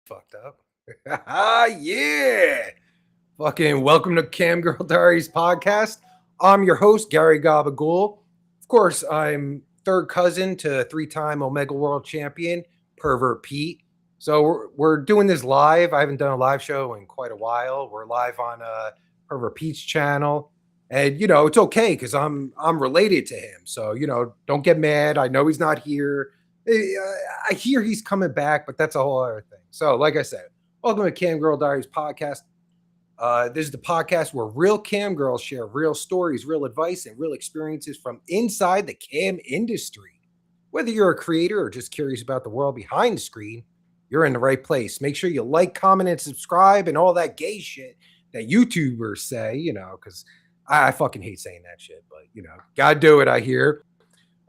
Fucked up. Yeah. Fucking welcome to Cam Girl Diaries Podcast. I'm your host, Gary Gabagool. Of course, I'm third cousin to three-time Omega World Champion, Pervert Pete. So we're doing this live. I haven't done a live show in quite a while. We're live on Pervert Pete's channel. And it's okay because I'm related to him. So, don't get mad. I know he's not here. I hear he's coming back, but that's a whole other thing. So, like I said, welcome to Cam Girl Diaries Podcast. This is the podcast where real cam girls share real stories, real advice, and real experiences from inside the cam industry. Whether you're a creator or just curious about the world behind the screen, you're in the right place. Make sure you like, comment, and subscribe and all that gay shit that YouTubers say, because I fucking hate saying that shit, but, gotta do it, I hear.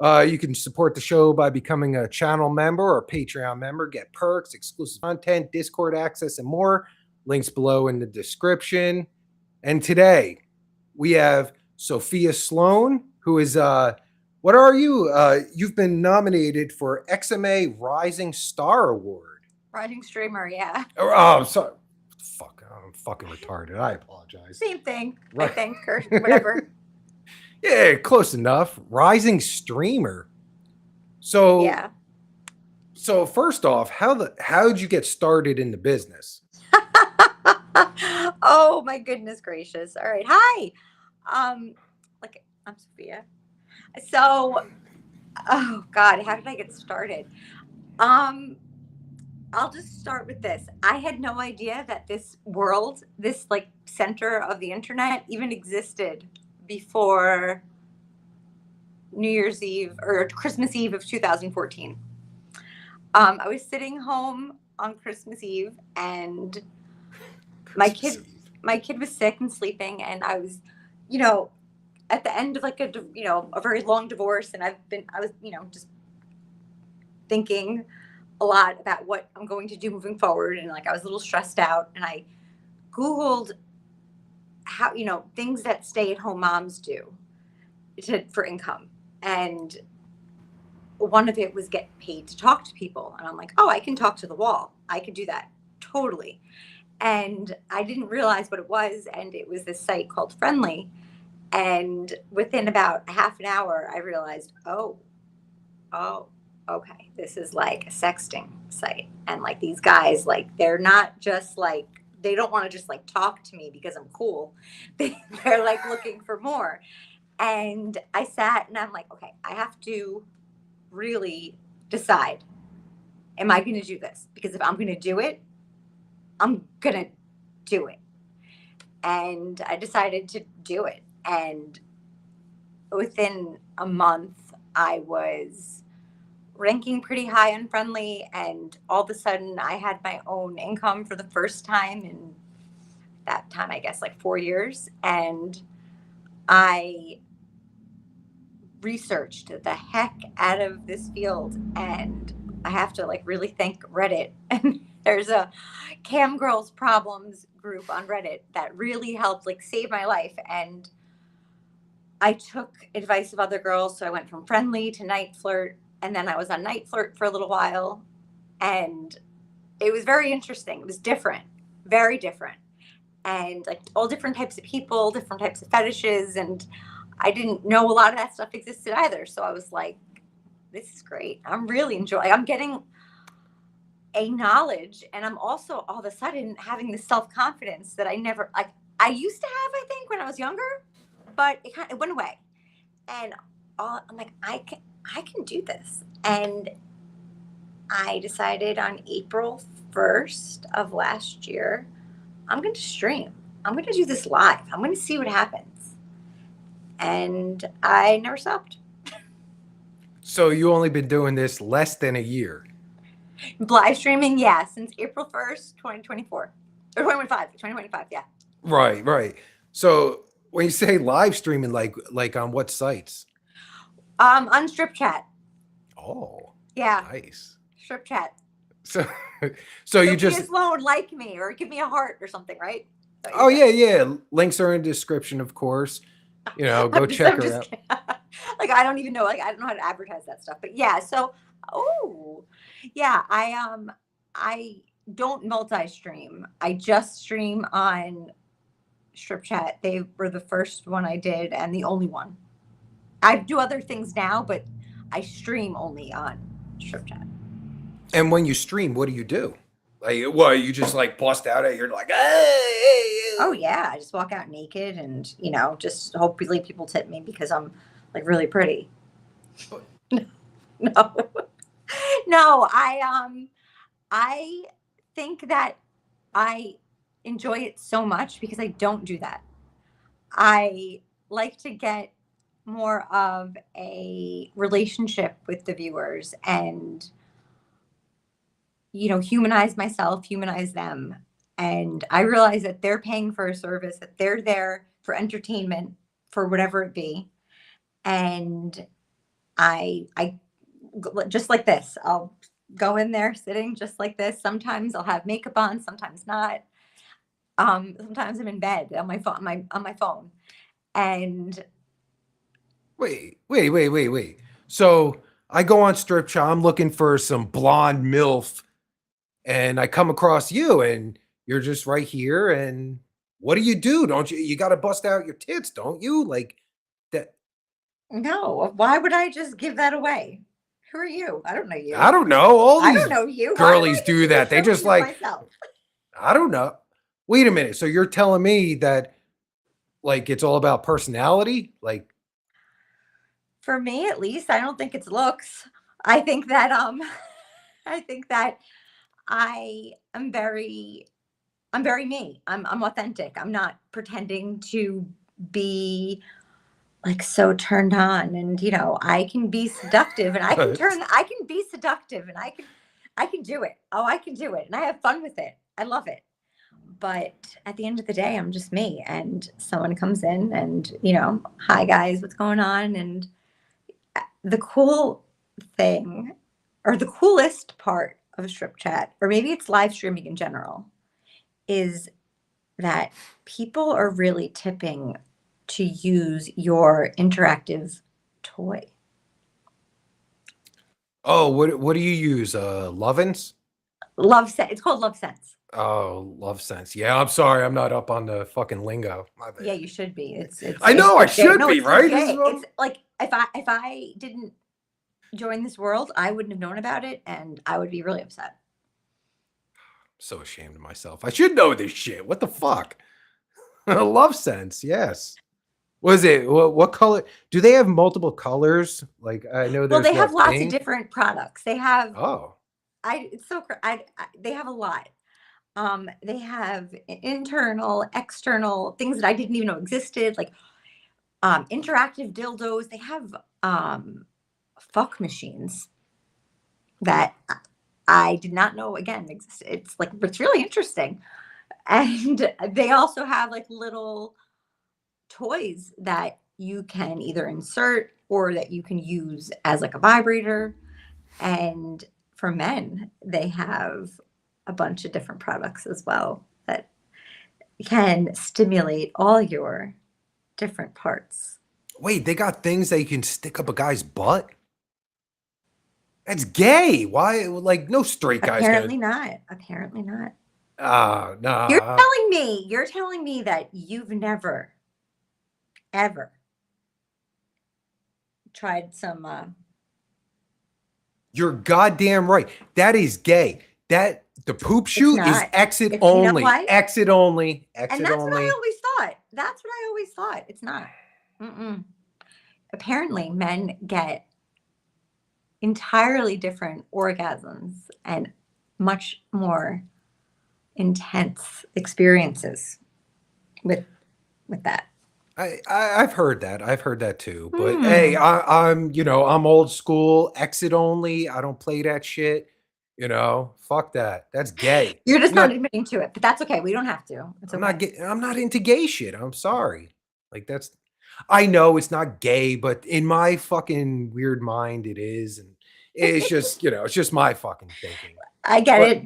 You can support the show by becoming a channel member or a Patreon member, get perks, exclusive content, Discord access, and more. Links below in the description. And today we have Sophia Sloane, who is, what are you? You've been nominated for XMA Rising Star Award. Rising Streamer, yeah. Oh, sorry. Fuck, I'm fucking retarded. I apologize. Same thing, Right. I think, or whatever. Yeah, close enough. Rising Streamer. So Yeah. So first off, how'd you get started in the business? Oh my goodness gracious. All right. Hi. I'm Sophia. So, oh God, how did I get started? I'll just start with this. I had no idea that this world, this like center of the internet even existed before New Year's Eve or Christmas Eve of 2014. I was sitting home on Christmas Eve and my kid was sick and sleeping, and I was, at the end of like a very long divorce, and I was, just thinking a lot about what I'm going to do moving forward, and like I was a little stressed out, and I Googled how, things that stay-at-home moms do for income, and one of it was get paid to talk to people, and I'm like, oh, I can talk to the wall. I could do that totally. And I didn't realize what it was, and it was this site called Friendly. And within about a half an hour, I realized, oh, okay, this is like a sexting site. And like these guys, like they're not just like, they don't want to just like talk to me because I'm cool. They're like looking for more. And I sat and I'm like, okay, I have to really decide, am I going to do this? Because if I'm going to do it, I'm going to do it. And I decided to do it. And within a month, I was ranking pretty high on Friendly. And all of a sudden, I had my own income for the first time in that time, I guess, like 4 years. And I researched the heck out of this field. And I have to like really thank Reddit. And there's a Cam Girls Problems group on Reddit that really helped like save my life. And I took advice of other girls. So I went from Friendly to Night Flirt. And then I was on Night Flirt for a little while. And it was very interesting. It was different, very different. And like all different types of people, different types of fetishes. And I didn't know a lot of that stuff existed either. So I was like, this is great. I'm really enjoying. I'm getting a knowledge, and I'm also all of a sudden having this self-confidence that I never like. I used to have, I think, when I was younger, but it went away. And I'm like, I can do this. And I decided on April 1st of last year, I'm going to stream. I'm going to do this live. I'm going to see what happens. And I never stopped. So you only been doing this less than a year? Live streaming, yeah, since April 1st, 2024. Or 2025, yeah. Right. So when you say live streaming, like on what sites? On Strip Chat. Oh. Yeah. Nice. Strip Chat. So you Sophia just Sloane, like me, or give me a heart or something, right? Oh yeah. Links are in the description, of course. Go check her out. Like I don't even know. Like I don't know how to advertise that stuff. But yeah. So, I don't multi-stream. I just stream on Strip Chat. They were the first one I did and the only one. I do other things now, but I stream only on Strip Chat. And when you stream, what do you do? Like, what, you just like bust out at, you're like, hey. Oh yeah, I just walk out naked and, you know, just hopefully people tip me because I'm like really pretty. No. No, I think that I enjoy it so much because I don't do that. I like to get more of a relationship with the viewers and, you know, humanize myself, humanize them. And I realize that they're paying for a service, that they're there for entertainment, for whatever it be. And I just like this, I'll go in there sitting just like this. Sometimes I'll have makeup on, sometimes not. Sometimes I'm in bed on my phone, and Wait. So I go on Strip Chat, I'm looking for some blonde MILF, and I come across you, and you're just right here. And what do? Don't you got to bust out your tits, don't you? Like that. no, why would I just give that away? Who are you? I don't know you. I don't know. All I these don't know you. girlies do that. They just like, myself. I don't know. Wait a minute. So you're telling me that like it's all about personality? Like, For me, at least, I don't think it's looks. I think that I think that I'm very me. I'm authentic. I'm not pretending to be like so turned on, and you know, I can be seductive and I can be seductive and I can do it. Oh, I can do it. And I have fun with it. I love it. But at the end of the day, I'm just me, and someone comes in and, you know, hi guys, what's going on? And the cool thing, or the coolest part of Strip Chat, or maybe it's live streaming in general, is that people are really tipping to use your interactive toy. oh, what do you use? Lovin's? It's called Love Sense. Oh, Love Sense. Yeah, I'm sorry, I'm not up on the fucking lingo. My bad. Yeah, you should be. I know I should be, it's right? legit. It's like if I didn't join this world, I wouldn't have known about it, and I would be really upset. So ashamed of myself. I should know this shit. What the fuck? Love Sense, yes. Was it what color? Do they have multiple colors? Like I know there's Well, they have lots pink. of different products. They have Oh, they have a lot. They have internal, external things that I didn't even know existed, like interactive dildos. They have fuck machines that I did not know again existed. It's really interesting. And they also have like little toys that you can either insert or that you can use as like a vibrator. And for men, they have a bunch of different products as well that can stimulate all your different parts. wait, they got things that you can stick up a guy's butt? That's gay. Why? Like no straight guys. Apparently not. Apparently not. Nah. You're telling me that you've never, ever tried some. You're goddamn right. That is gay. That the poop shoot is exit only. You know exit only. And that's what I always thought. That's what I always thought. It's not. Apparently, men get entirely different orgasms and much more intense experiences with that. I've heard that. I've heard that too. But hey, I'm old school. Exit only. I don't play that shit. Fuck that. That's gay. You're just not admitting to it, but that's okay. We don't have to. It's okay. I'm not into gay shit. I'm sorry. Like I know it's not gay, but in my fucking weird mind, it is, and it's just it's just my fucking thinking. I get it.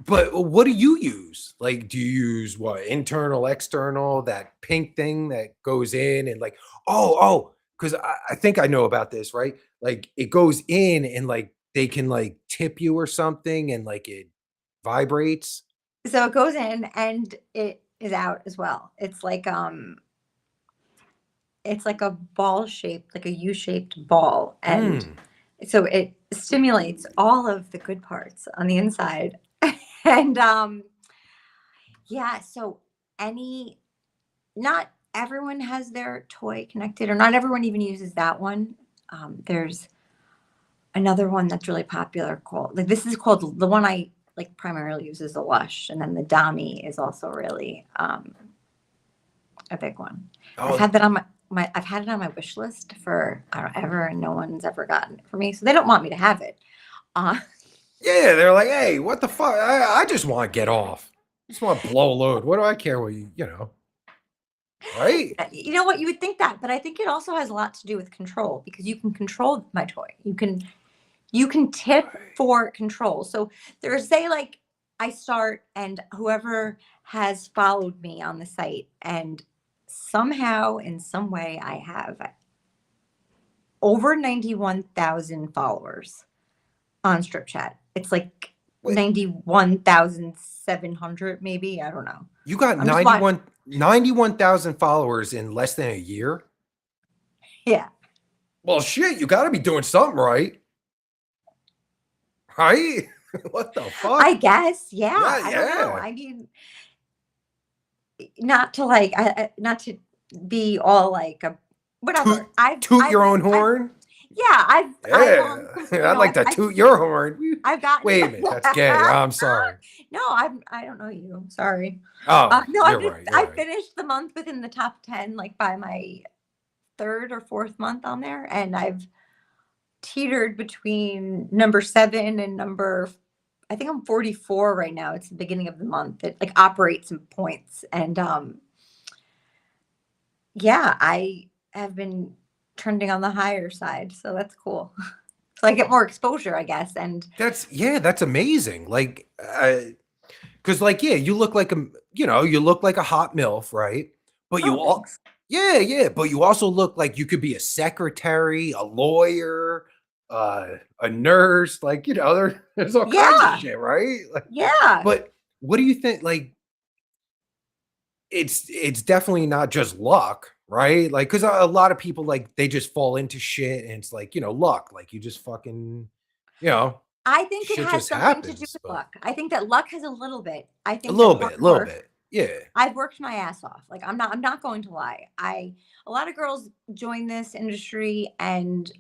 But what do you use? Like, do you use what? Internal, external, that pink thing that goes in and like, because I think I know about this, right? Like it goes in and like they can like tip you or something and like it vibrates. So it goes in and it is out as well. It's like a ball shaped, like a U-shaped ball. And so it stimulates all of the good parts on the inside. And yeah, so not everyone has their toy connected, or not everyone even uses that one. There's another one that's really popular called, like, this is called, the one I like primarily use is the Lush, and then the Dami is also really a big one. Oh, I've had that on I've had it on my wish list for ever, and no one's ever gotten it for me, so they don't want me to have it. yeah, they're like, hey, what the fuck? I just want to get off. I just want to blow a load. What do I care what you know? Right? You know what? You would think that, but I think it also has a lot to do with control, because you can control my toy. You can tip for control. So there's, say, like, I start, and whoever has followed me on the site, and somehow in some way I have over 91,000 followers on Strip Chat. It's like 91,700 maybe. I don't know. You got 91,000 followers in less than a year? Yeah. Well, shit, you got to be doing something right. Right? What the fuck? I guess. Yeah. Yeah, I don't know. I mean, not to be all like a whatever. Toot your own horn? I'd like to toot your horn. I've got. Wait a minute, that's gay. I'm sorry. No, I don't know you. I'm sorry. Oh, no, right. I finished the month within the top 10, like by my third or fourth month on there, and I've teetered between number 7 and I think I'm 44 right now. It's the beginning of the month. It like operates in points, and yeah, I have been trending on the higher side, so that's cool. So I get more exposure, I guess. And that's amazing. Like, because like, yeah, you look like a hot MILF, right? But but you also look like you could be a secretary, a lawyer, a nurse, like, there's all kinds of shit, right? Like, yeah. But what do you think? Like, it's definitely not just luck, right? Like, because a lot of people, like, they just fall into shit, and it's like, luck. Like, you just fucking, I think it has something to do with luck. I think that luck has a little bit. I think a little bit. Yeah. I've worked my ass off. Like, I'm not going to lie. A lot of girls join this industry and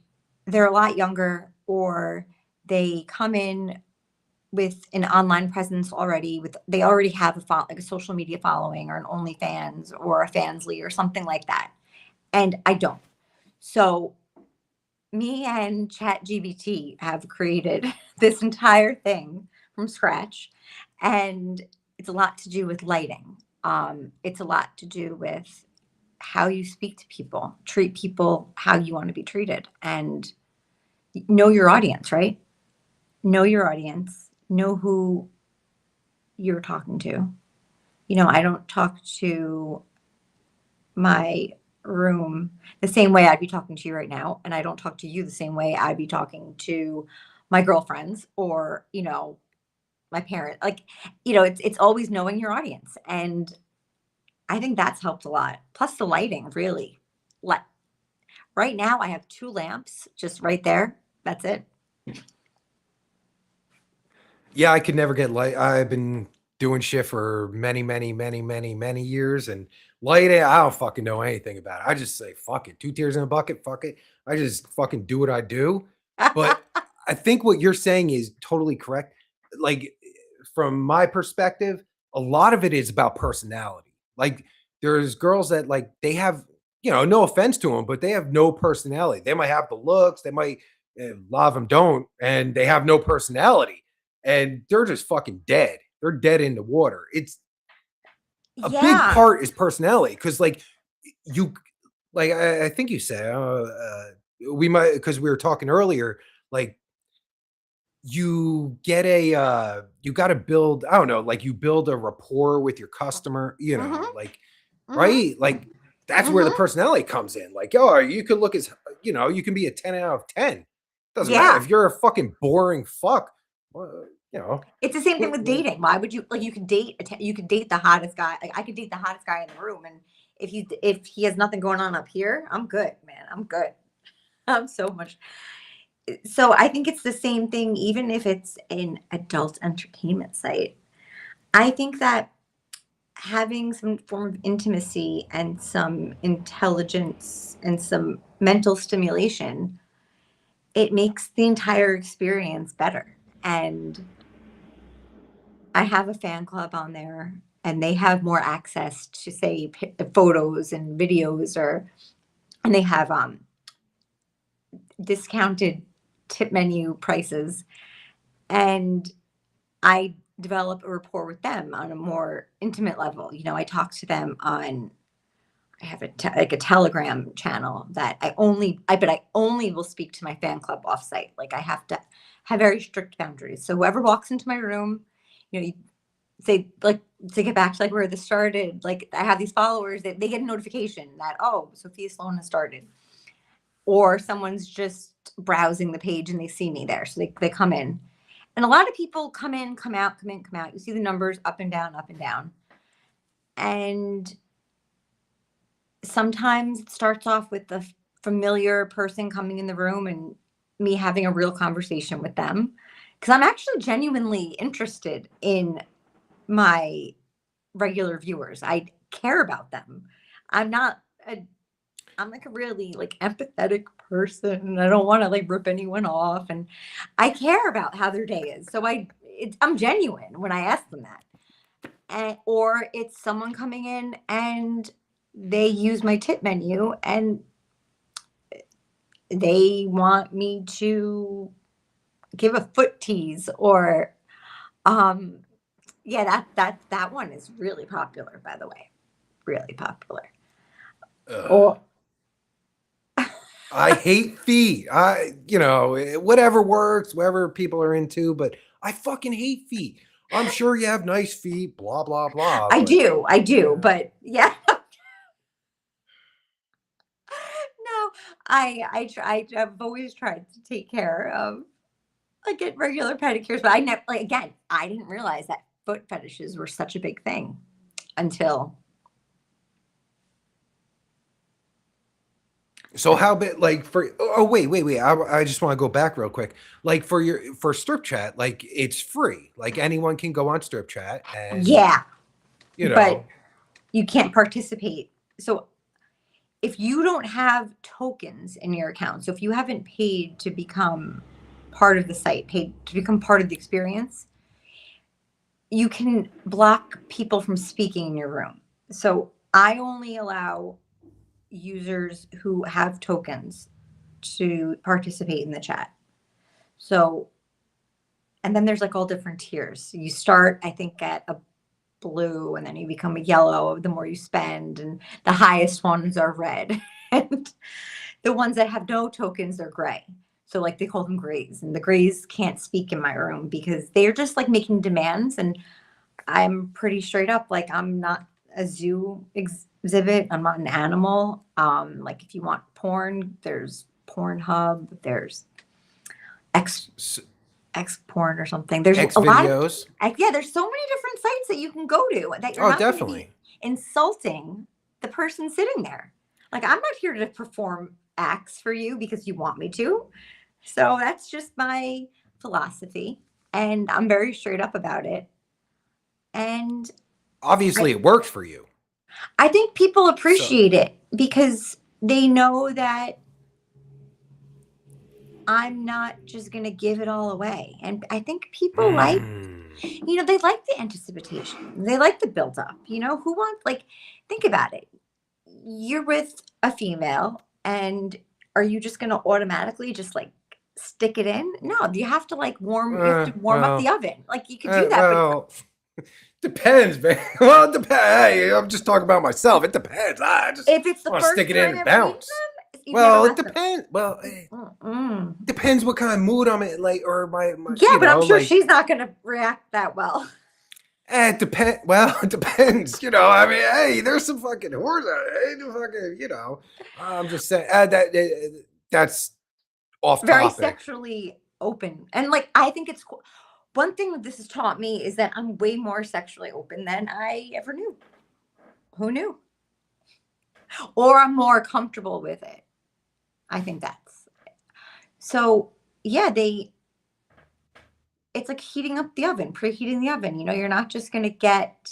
they're a lot younger, or they come in with an online presence already. They already have a social media following, or an OnlyFans, or a Fansly, or something like that. And I don't. So me and ChatGPT have created this entire thing from scratch, and it's a lot to do with lighting. It's a lot to do with how you speak to people, treat people how you want to be treated, and know your audience, right? Know your audience, know who you're talking to. I don't talk to my room the same way I'd be talking to you right now, and I don't talk to you the same way I'd be talking to my girlfriends, or my parent. Like, it's always knowing your audience, and I think that's helped a lot. Plus the lighting, really. Right now I have 2 lamps just right there. That's it. Yeah, I could never get light. I've been doing shit for many, many, many, many, many years, and lighting, I don't fucking know anything about it. I just say, fuck it. 2 tears in a bucket, fuck it. I just fucking do what I do. But I think what you're saying is totally correct. Like, from my perspective, a lot of it is about personality. Like, there's girls that, like, they have, no offense to them, but they have no personality. They might have the looks, a lot of them don't, and they have no personality, and they're just fucking dead. They're dead in the water. It's a big part is personality, because like I think you said we might, because we were talking earlier, like, you get you got to build, I don't know, like, you build a rapport with your customer, like, right? Like, that's where the personality comes in. Like, you could look as, you can be a 10 out of 10, Doesn't matter if you're a fucking boring fuck. Well, it's the same thing with dating. Why would you you could date the hottest guy. Like I could date the hottest guy in the room, and if he has nothing going on up here, I'm good, man. I'm good. I'm so much. So I think it's the same thing, even if it's an adult entertainment site. I think that having some form of intimacy and some intelligence and some mental stimulation, it makes the entire experience better. And I have a fan club on there, and they have more access to, say, photos and videos, and they have discounted tip menu prices, and I develop a rapport with them on a more intimate level. I talk to them on. I have a Telegram channel that I only will speak to my fan club offsite. Like I have to have very strict boundaries. So whoever walks into my room, you say, like, to get back to like where this started, like I have these followers that they get a notification that, oh, Sophia Sloane has started, or someone's just browsing the page and they see me there. So they come in, and a lot of people come in, come out, come in, come out. You see the numbers up and down, up and down. And sometimes it starts off with the familiar person coming in the room and me having a real conversation with them, because I'm actually genuinely interested in my regular viewers. I care about them. I'm like a really like empathetic person. I don't want to like rip anyone off, and I care about how their day is. So I'm genuine when I ask them that. Or it's someone coming in and they use my tip menu and they want me to give a foot tease, or that one is really popular, by the way. Really popular. I hate feet. Whatever works, whatever people are into, but I fucking hate feet. I'm sure you have nice feet, blah, blah, blah. I do. But yeah. No, I've always tried to take care of, I get regular pedicures, but I never, like, again, I didn't realize that foot fetishes were such a big thing until. So how big, like wait. I just want to go back real quick. Like for Strip Chat, like it's free. Like anyone can go on Strip Chat and but you can't participate. So if you don't have tokens in your account, so if you haven't paid to become part of the site, paid to become part of the experience, you can block people from speaking in your room. So I only allow users who have tokens to participate in the chat. So, and then there's like all different tiers. You start, I think, at a blue, and then you become a yellow the more you spend, and the highest ones are red. And the ones that have no tokens are gray. So like they call them grays, and the grays can't speak in my room because they're just like making demands. And I'm pretty straight up, like I'm not a zoo exhibit. I'm not an animal. Like if you want porn, there's Pornhub, there's X porn or something. There's X a lot videos. There's so many different sites that you can go to that you're not definitely going to be insulting the person sitting there. Like I'm not here to perform acts for you because you want me to. So that's just my philosophy, and I'm very straight up about it. And obviously it works for you. I think people appreciate it because they know that I'm not just going to give it all away. And I think people they like the anticipation. They like the build up. Who wants, like, think about it. You're with a female, and are you just going to automatically just like stick it in? No, you have to like warm up the oven. Like you can do that. Depends, man. Well, it depends. Hey, I'm just talking about myself. It depends. I just if it's the want first to stick it in and bounce. Well, it depends. Well, depends what kind of mood I'm in, like, or my but I'm sure she's not going to react that well. It depends. Well, it depends. I mean, hey, there's some fucking whores out there. I'm just saying that's off very topic. sexually open. And like, I think it's cool. One thing that this has taught me is that I'm way more sexually open than I ever knew. Who knew? Or I'm more comfortable with it. I think that's so. Yeah, it's like heating up the oven, preheating the oven. You know, you're not just gonna get.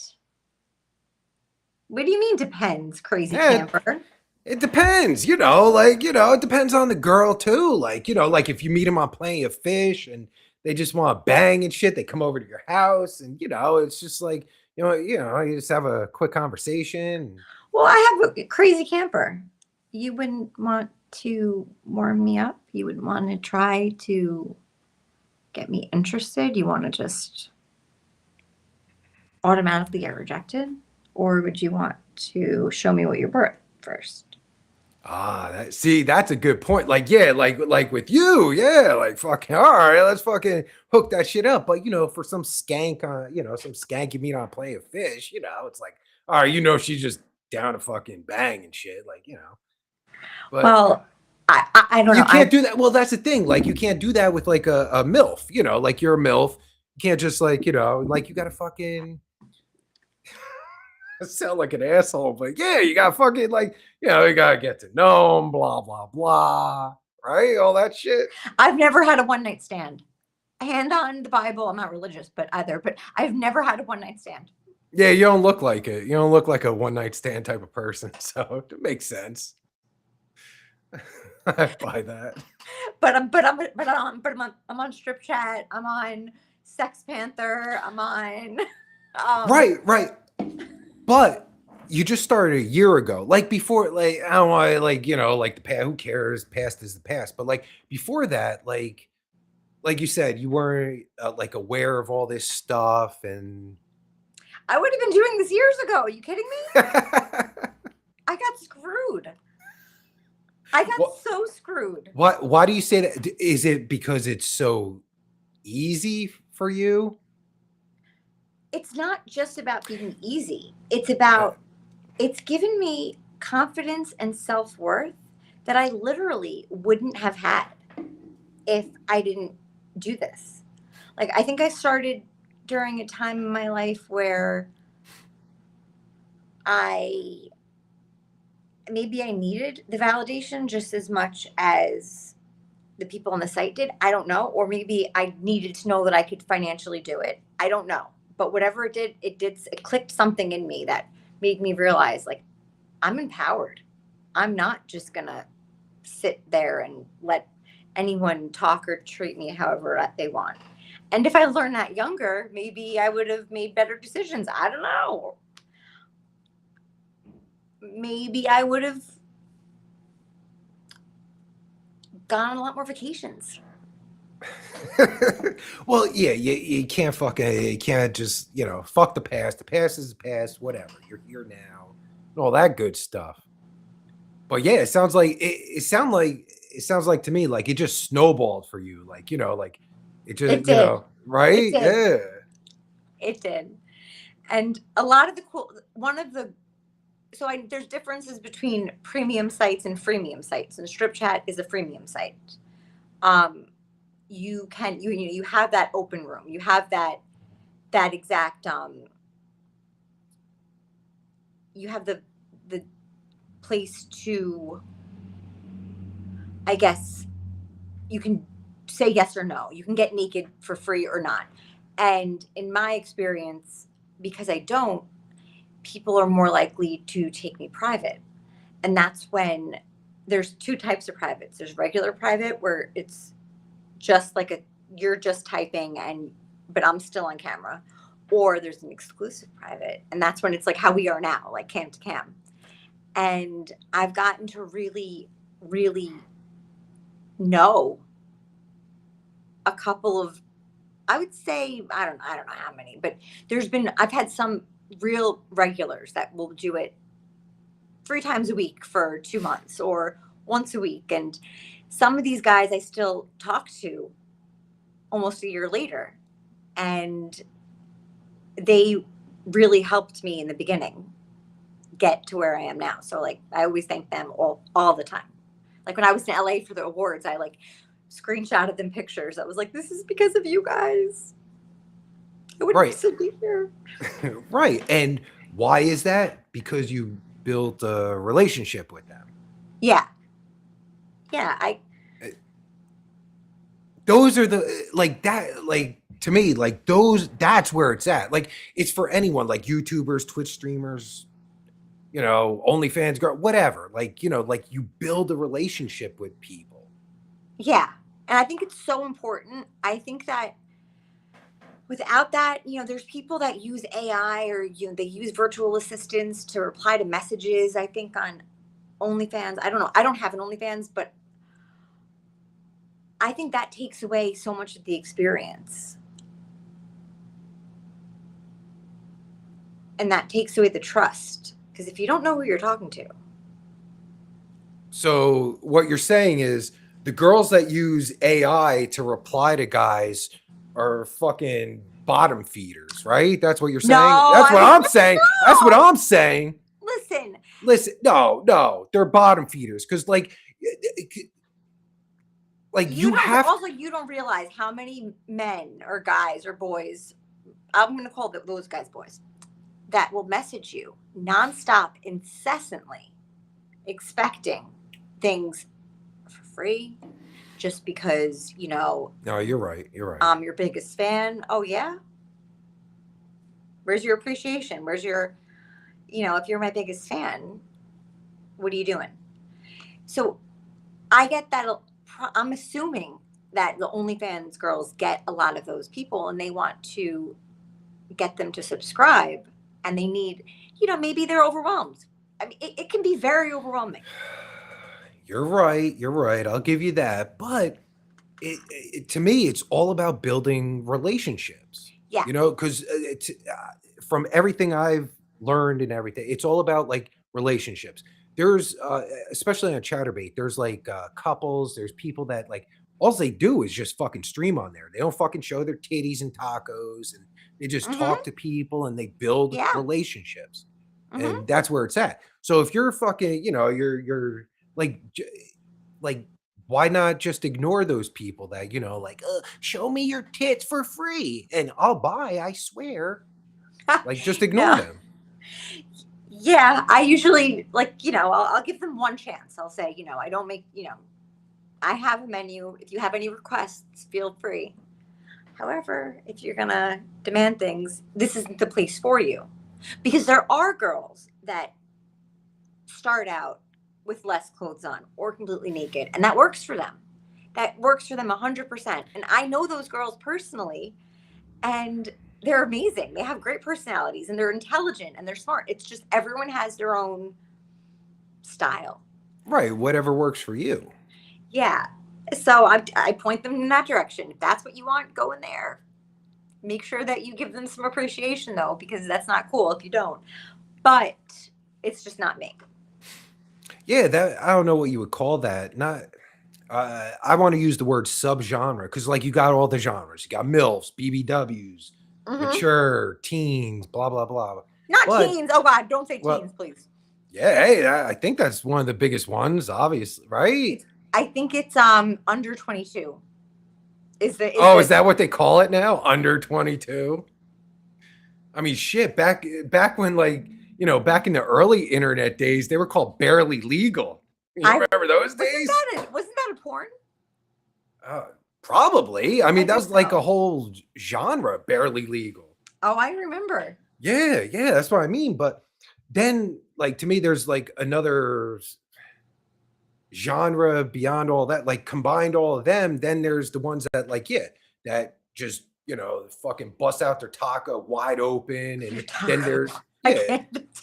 What do you mean depends, crazy camper? It depends, you know, like, you know, it depends on the girl too. Like, you know, like if you meet them on Plenty of Fish and they just want to bang and shit, they come over to your house and, you know, it's just like, you just have a quick conversation. Well, I have a crazy camper. You wouldn't want to warm me up. You would want to try to get me interested. You want to just automatically get rejected? Or would you want to show me what you're worth first? That's a good point. Like, yeah, like with you, yeah, like fucking, all right, let's fucking hook that shit up. But, you know, for some skank some skank you meet on Plenty of Fish, you know, it's like, all right, you know, she's just down to fucking bang and shit, like, you know. But well, I don't know. You can't do that. Well, that's the thing. Like, you can't do that with like a MILF, you know, like you're a MILF. You can't just like, you know, like you got to fucking sound like an asshole, but yeah, you got fucking like, you know, you got to get to know them, blah, blah, blah, right? All that shit. I've never had a one night stand. Hand on the Bible. I'm not religious, but I've never had a one night stand. Yeah, you don't look like it. You don't look like a one night stand type of person. So it makes sense. I buy that. I'm on Strip Chat. I'm on Sex Panther. I'm on. Right. But you just started a year ago. Like before, like I don't want to, like, you know, like the past. Who cares? Past is the past. But like before that, like you said, you weren't like aware of all this stuff, and I would have been doing this years ago. Are you kidding me? I got screwed. I got so screwed. Why do you say that? Is it because it's so easy for you? It's not just about being easy. It's about, it's given me confidence and self-worth that I literally wouldn't have had if I didn't do this. Like, I think I started during a time in my life where maybe I needed the validation just as much as the people on the site did. I don't know. Or maybe I needed to know that I could financially do it. I don't know. But whatever it did, it clicked something in me that made me realize, like, I'm empowered. I'm not just going to sit there and let anyone talk or treat me however they want. And if I learned that younger, maybe I would have made better decisions. I don't know. Maybe I would have gone on a lot more vacations. Well, yeah, you can't just, you know, fuck the past. The past is the past, whatever. You're here now, all that good stuff. But yeah, it sounds like to me like it just snowballed for you. Like, you know, like it just, you know, right? Yeah. It did. And a lot of there's differences between premium sites and freemium sites, and Strip Chat is a freemium site. You have that open room. You have that exact, you have the place to, I guess, you can say yes or no. You can get naked for free or not. And in my experience, because I don't, people are more likely to take me private. And that's when there's two types of privates. There's regular private where it's just like you're just typing but I'm still on camera, or there's an exclusive private, and that's when it's like how we are now, like cam to cam. And I've gotten to really, really know a couple of, I would say, I don't know how many, but I've had some real regulars that will do it 3 times a week for 2 months or once a week. And some of these guys I still talk to almost a year later, and they really helped me in the beginning get to where I am now. So like, I always thank them all the time. Like when I was in LA for the awards, I like screenshotted them pictures. I was like, this is because of you guys. I wouldn't still be here. Right. And why is that? Because you built a relationship with them. Yeah. Those are the, like, that, like, to me, like, that's where it's at. Like, it's for anyone, like YouTubers, Twitch streamers, you know, OnlyFans, girl, whatever. Like, you know, like, you build a relationship with people. Yeah. And I think it's so important. I think that without that, you know, there's people that use AI or, you know, they use virtual assistants to reply to messages. I think on OnlyFans, I don't know. I don't have an OnlyFans, but I think that takes away so much of the experience. And that takes away the trust. Because if you don't know who you're talking to. So what you're saying is the girls that use AI to reply to guys are fucking bottom feeders, right? That's what you're saying? No, That's what I'm saying. No. That's what I'm saying. Listen. No, they're bottom feeders. Because like you have also, you don't realize how many men or guys or boys, I'm going to call those guys boys, that will message you nonstop, incessantly, expecting things for free, just because, you know. No, you're right. I'm your biggest fan. Oh yeah. Where's your appreciation? Where's your, you know, if you're my biggest fan, what are you doing? So I get that. I'm assuming that the OnlyFans girls get a lot of those people and they want to get them to subscribe, and they need, you know, maybe they're overwhelmed. I mean, it can be very overwhelming. You're right. I'll give you that. But to me, it's all about building relationships. Yeah. You know, because from everything I've learned and everything, it's all about like relationships. There's especially on Chatterbait, there's like couples, there's people that like all they do is just fucking stream on there. They don't fucking show their titties and tacos, and they just talk to people and they build relationships. And that's where it's at. So if you're fucking, you know, you're like why not just ignore those people that, you know, like, show me your tits for free and I'll buy, I swear. Like, just ignore them. Yeah, I usually, like, you know, I'll give them one chance. I'll say, you know, I don't make, you know, I have a menu. If you have any requests, feel free. However, if you're going to demand things, this isn't the place for you. Because there are girls that start out with less clothes on or completely naked, and that works for them. That works for them 100%. And I know those girls personally, and they're amazing. They have great personalities, and they're intelligent, and they're smart. It's just everyone has their own style. Right. Whatever works for you. Yeah. So I point them in that direction. If that's what you want, go in there. Make sure that you give them some appreciation, though, because that's not cool if you don't. But it's just not me. Yeah, that, I don't know what you would call that. Not I want to use the word subgenre, because like you got all the genres. You got MILFs, BBWs, mature, teens, blah, blah, blah. Not teens. Oh God, don't say teens, please. Yeah, hey, I think that's one of the biggest ones, obviously, right? I think it's under 22. Is that what they call it now? Under 22? I mean, shit, back when, like, you know, back in the early internet days, they were called barely legal. You remember those days? Wasn't that a porn? Probably. I mean, that was like a whole genre, barely legal. Oh, I remember. Yeah, that's what I mean. But then, like, to me, there's like another genre beyond all that, like combined all of them. Then there's the ones that, like, that just, you know, fucking bust out their taco wide open. And then there's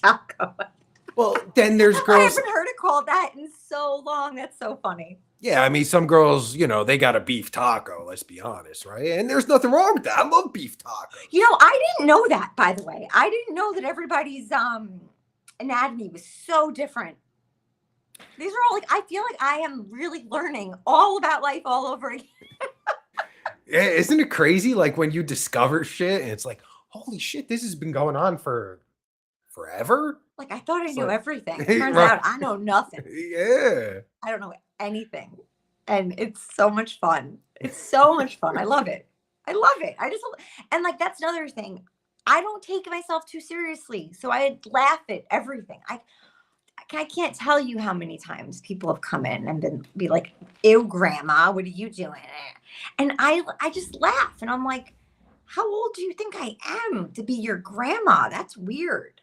taco. Well, then there's girls. I haven't heard it called that in so long. That's so funny. Yeah, I mean, some girls, you know, they got a beef taco, let's be honest, right? And there's nothing wrong with that. I love beef tacos. You know, I didn't know that, by the way. I didn't know that everybody's anatomy was so different. These are all like, I feel like I am really learning all about life all over again. Yeah, isn't it crazy? Like when you discover shit and it's like, holy shit, this has been going on for forever. Like, I thought I knew everything. Turns out I know nothing. Yeah. I don't know anything. and it's so much fun. It's so much fun. I love it. I love it. And like, that's another thing. I don't take myself too seriously. So I laugh at everything. I can't tell you how many times people have come in and be like, ew, grandma, what are you doing? And I just laugh. And I'm like, how old do you think I am to be your grandma? That's weird.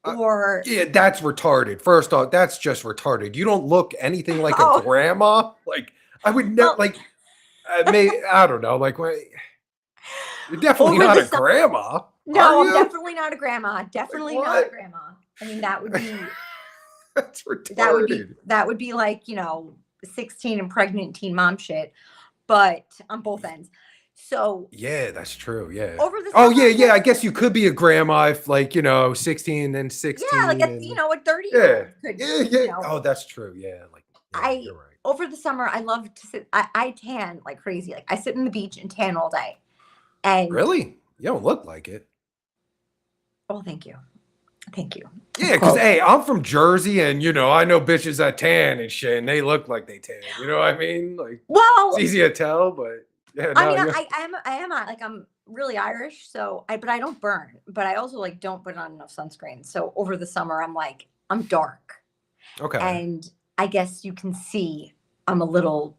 Or yeah, that's retarded. First off, that's just retarded. You don't look anything like a grandma. Like I would never I don't know. Like you're definitely not a grandma. No, I'm definitely not a grandma. Definitely not a grandma. I mean, that would be that's retarded. That would be like, 16 and pregnant teen mom shit, but on both ends. So yeah, that's true. Yeah. Over the summer, I guess you could be a grandma if 16 and 16. Yeah, like a 30-year-old could. Yeah. Oh, that's true. Yeah. You're right. Over the summer, I love to sit. I tan like crazy. Like I sit in the beach and tan all day. And really, you don't look like it. Oh, thank you. Thank you. Yeah, because hey, I'm from Jersey, and I know bitches that tan and shit, and they look like they tan. You know what I mean? Like, well, it's easy to tell, but yeah. No, I am like I'm really Irish, so but I don't burn, but I also like don't put on enough sunscreen. So over the summer, I'm dark. Okay. And I guess you can see I'm a little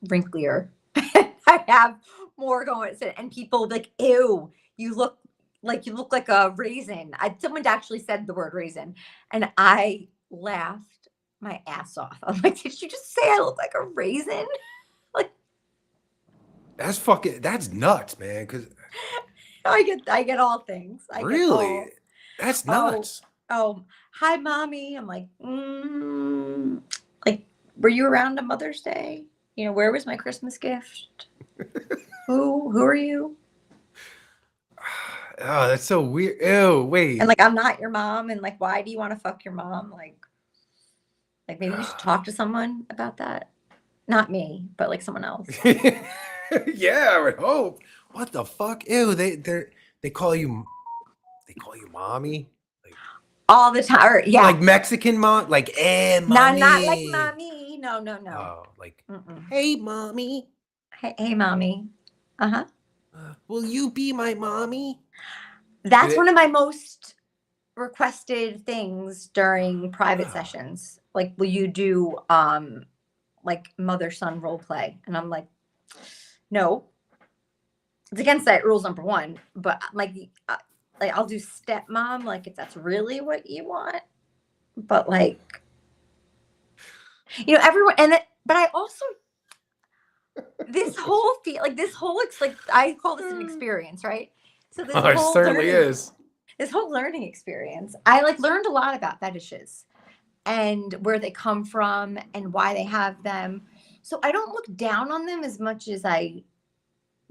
wrinklier. I have more going, and people like, ew, you look like a raisin. Someone actually said the word raisin, and I laughed my ass off. I'm like, did you just say I look like a raisin? Like, that's nuts, man. Because I get all things. Really? That's nuts. Oh, hi, mommy. I'm like, like, were you around on Mother's Day? Where was my Christmas gift? Who are you? Oh, that's so weird. Ew, wait. And like, I'm not your mom. And like, why do you want to fuck your mom? Like maybe you should talk to someone about that. Not me, but like someone else. Yeah, I would hope. What the fuck? Ew, they call you mommy? Like, all the time. Or, yeah. Like Mexican mom? Like, mommy. Not like mommy. No. Oh, like, hey, mommy. Hey, mommy. Uh-huh. Will you be my mommy? That's one of my most requested things during private sessions. Like, will you do like mother-son role play? And I'm like, no. It's against that rules number 1. But like I'll do stepmom, like if that's really what you want. But like, everyone but I also this whole I call this an experience, right? So this it certainly is. This whole learning experience, I learned a lot about fetishes and where they come from and why they have them. So I don't look down on them as much as I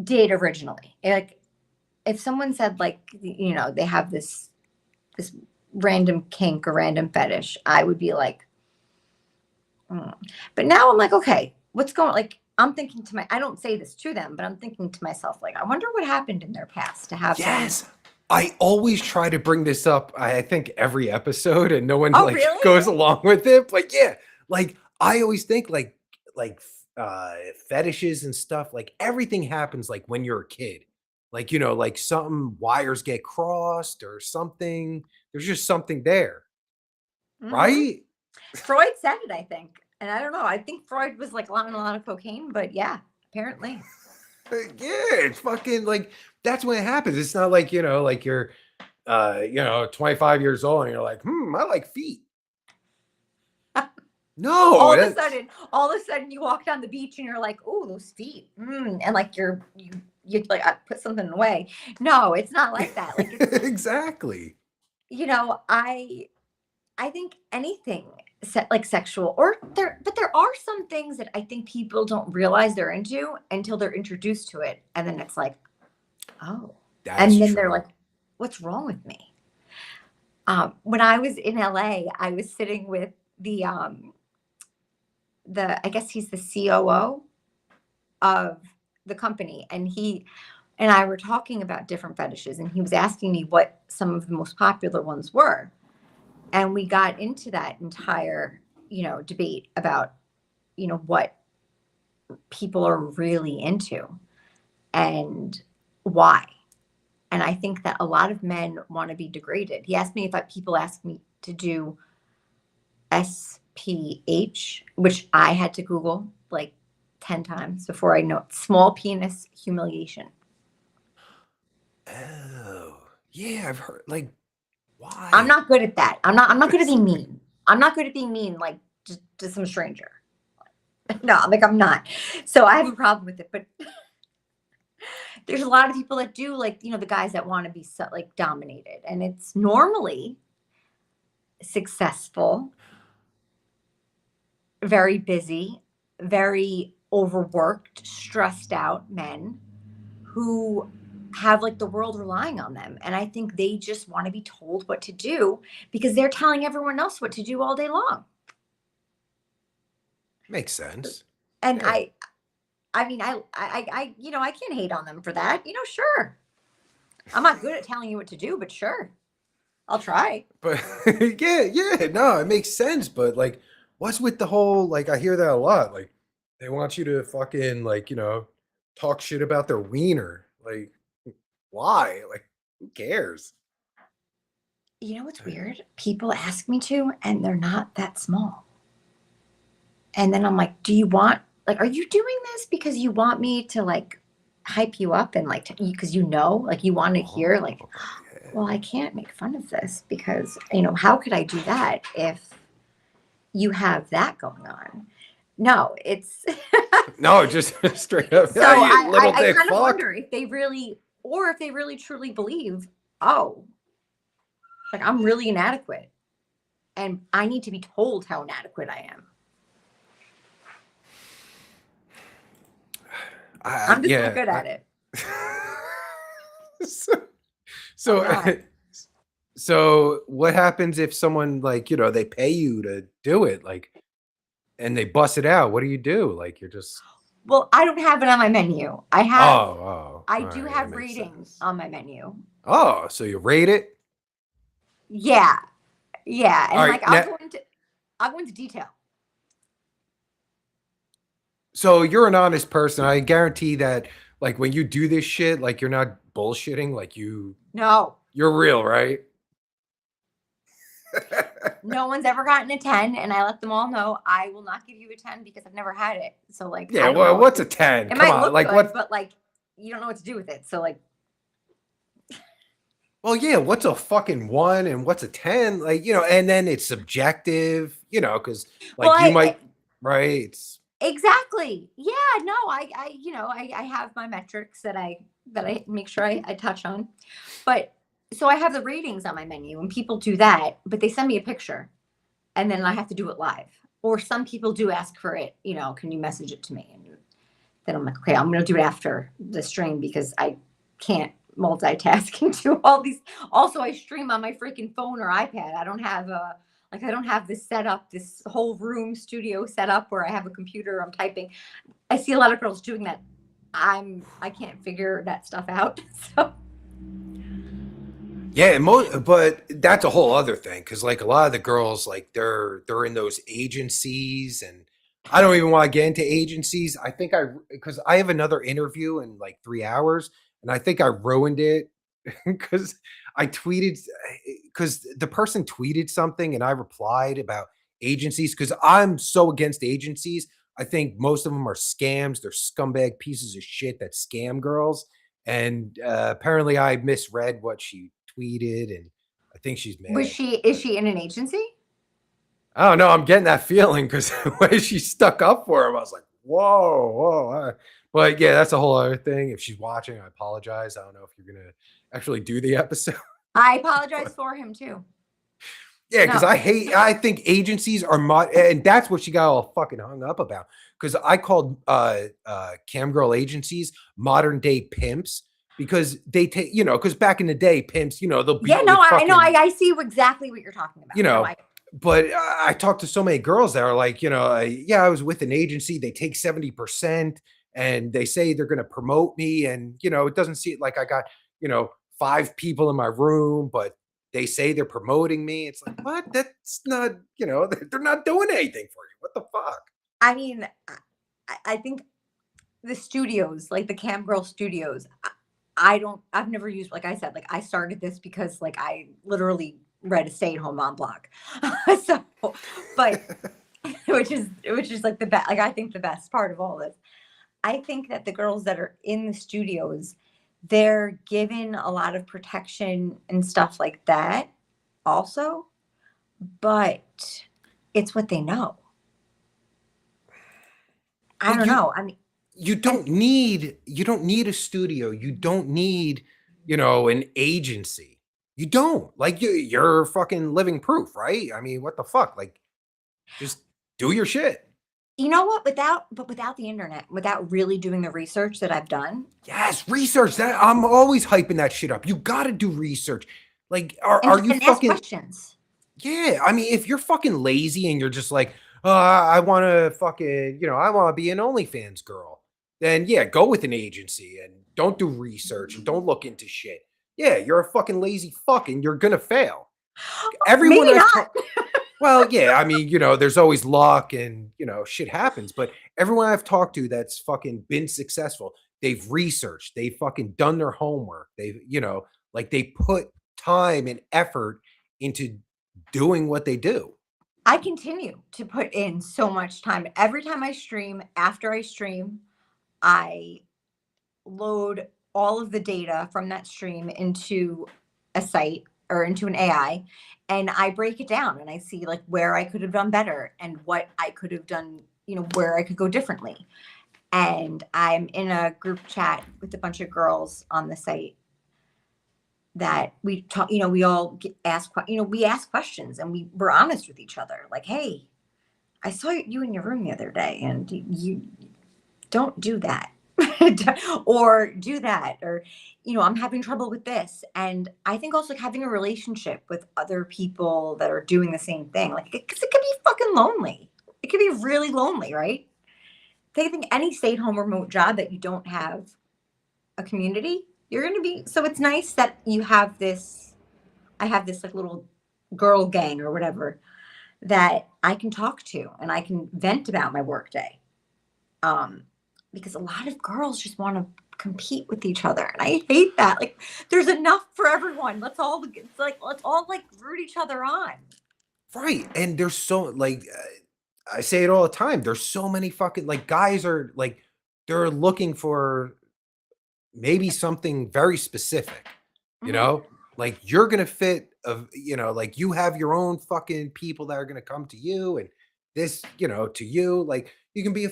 did originally. Like if someone said they have this random kink or random fetish, I would be like, But now I'm like, okay, what's going I'm thinking I don't say this to them, but I'm thinking to myself, like, I wonder what happened in their past to have them. I always try to bring this up, I think every episode, and no one really? goes along with it. Like, yeah, like I always think fetishes and stuff, like everything happens like when you're a kid. Like, like some wires get crossed or something. There's just something there. Mm-hmm. Right? Freud said it, I think. And I don't know. I think Freud was on a lot of cocaine, but yeah, apparently. Yeah, it's fucking that's when it happens. It's not like, you're 25 years old and you're like, I like feet. No. All of a sudden you walk down the beach and you're like, oh, those feet. And you I put something away. No, it's not like that. Exactly. I think anything sexual but there are some things that I think people don't realize they're into until they're introduced to it. And then it's like, oh, and then they're like, what's wrong with me? When I was in LA, I was sitting with the I guess he's the COO of the company. And he and I were talking about different fetishes, and he was asking me what some of the most popular ones were. And we got into that entire, debate about what people are really into and why. And I think that a lot of men want to be degraded. He asked me if people ask me to do SPH, which I had to Google like 10 times before I know it. Small penis humiliation. Oh, yeah, I've heard. Like, why? I'm not good at that. I'm not good at being mean. I'm not good at being mean, like to some stranger. No, like I'm not. So I have a problem with it. But there's a lot of people that do, like, the guys that want to be so, like, dominated, and it's normally successful, very busy, very overworked, stressed out men who have like the world relying on them. And I think they just want to be told what to do because they're telling everyone else what to do all day long. Makes sense. And yeah. I mean, I can't hate on them for that. Sure. I'm not good at telling you what to do, but sure, I'll try. But yeah, no, it makes sense. But like, what's with the whole, like, I hear that a lot. Like, they want you to fucking, like, talk shit about their wiener. Like, why? Like, who cares? You know what's weird? People ask me to, and they're not that small. And then I'm like, do you want, like, are you doing this because you want me to, like, hype you up and, like, because like, you want to hear, like, well, I can't make fun of this because, how could I do that if you have that going on? No, it's no, just straight up. So I kind of wonder if they really truly believe, oh, like, I'm really inadequate and I need to be told how inadequate I am. I'm just not good at it. So what happens if someone, like, they pay you to do it, like, and they bust it out? What do you do? Like, you're just... Well, I don't have it on my menu. I have. I do have ratings on my menu. Oh, so you rate it? Yeah, and right, I'll go into detail. So you're an honest person. I guarantee that, like, when you do this shit, like, you're not bullshitting. Like, No, you're real, right? No one's ever gotten a 10, and I let them all know I will not give you a 10 because I've never had it. So, like, yeah, well, what's a 10? It might look like, good, but, like, you don't know what to do with it. So, like, well, yeah, what's a fucking 1 and what's a 10? Like, and then it's subjective, because, like, well, right? It's exactly. Yeah, no, I have my metrics that I make sure I touch on, but. So I have the ratings on my menu and people do that, but they send me a picture and then I have to do it live. Or some people do ask for it, can you message it to me? And then I'm like, okay, I'm going to do it after the stream because I can't multitask and do all these. Also, I stream on my freaking phone or iPad. I don't have this setup, this whole room studio set up where I have a computer, I'm typing. I see a lot of girls doing that. I can't figure that stuff out. So. Yeah, but that's a whole other thing because, like, a lot of the girls, like, they're in those agencies, and I don't even want to get into agencies. I think because I have another interview in like 3 hours, and I think I ruined it because I tweeted, because the person tweeted something and I replied about agencies because I'm so against agencies. I think most of them are scams. They're scumbag pieces of shit that scam girls. And apparently I misread what she tweeted, and I think she's mad. Is she in an agency? I don't know. I'm getting that feeling because when she stuck up for him, I was like, whoa. But yeah, that's a whole other thing. If she's watching, I apologize. I don't know if you're going to actually do the episode. I apologize for him too. Yeah, because I think agencies are and that's what she got all fucking hung up about. Because I called Cam Girl agencies modern day pimps because they take, because back in the day, pimps, they'll be. Yeah, no, I know. I see exactly what you're talking about. But I talked to so many girls that are like, I was with an agency. They take 70% and they say they're going to promote me. And, it doesn't seem like I got, 5 people in my room, but they say they're promoting me. It's like, what? That's not, they're not doing anything for you. What the fuck? I mean, I think the studios, like the Cam Girl Studios, I've never used, like I said, like I started this because like I literally read a stay-at-home mom blog. So, but which is like the best, like I think the best part of all this. I think that the girls that are in the studios, they're given a lot of protection and stuff like that also, but it's what they know. I don't know. I mean, you don't need a studio. You don't need, an agency. You don't. Like you're fucking living proof, right? I mean, what the fuck? Like just do your shit. you know what? Without the internet, without really doing the research that I've done Yes, research that. I'm always hyping that shit up. You got to do research. Like are you and ask fucking questions. Yeah, I mean, if you're fucking lazy and you're just like, I want to fucking, I want to be an OnlyFans girl, then yeah, go with an agency and don't do research and don't look into shit. Yeah, you're a fucking lazy fuck and you're gonna fail. Everyone Maybe I've not. well, yeah, I mean, there's always luck and shit happens, but everyone I've talked to that's fucking been successful, they've researched, they've fucking done their homework, they've, like they put time and effort into doing what they do. I continue to put in so much time. Every time I stream, after I stream, I load all of the data from that stream into a site or into an AI, and I break it down and I see like where I could have done better and what I could have done, where I could go differently. And I'm in a group chat with a bunch of girls on the site that we talk, we all we ask questions and we're honest with each other. Like, hey, I saw you in your room the other day and you don't do that. Or do that, or I'm having trouble with this. And I think also having a relationship with other people that are doing the same thing, like, because it could be fucking lonely. It could be really lonely, right? I think any stay-at-home remote job that you don't have a community, you're going to be. So it's nice that you have this. I have this like little girl gang or whatever that I can talk to and I can vent about my workday. Because a lot of girls just want to compete with each other, and I hate that. Like, there's enough for everyone. Let's all root each other on. Right. And there's so like I say it all the time. There's so many fucking like guys are like they're looking for maybe something very specific. Mhm. Like you're gonna fit of like you have your own fucking people that are gonna come to you and this to you like you can be a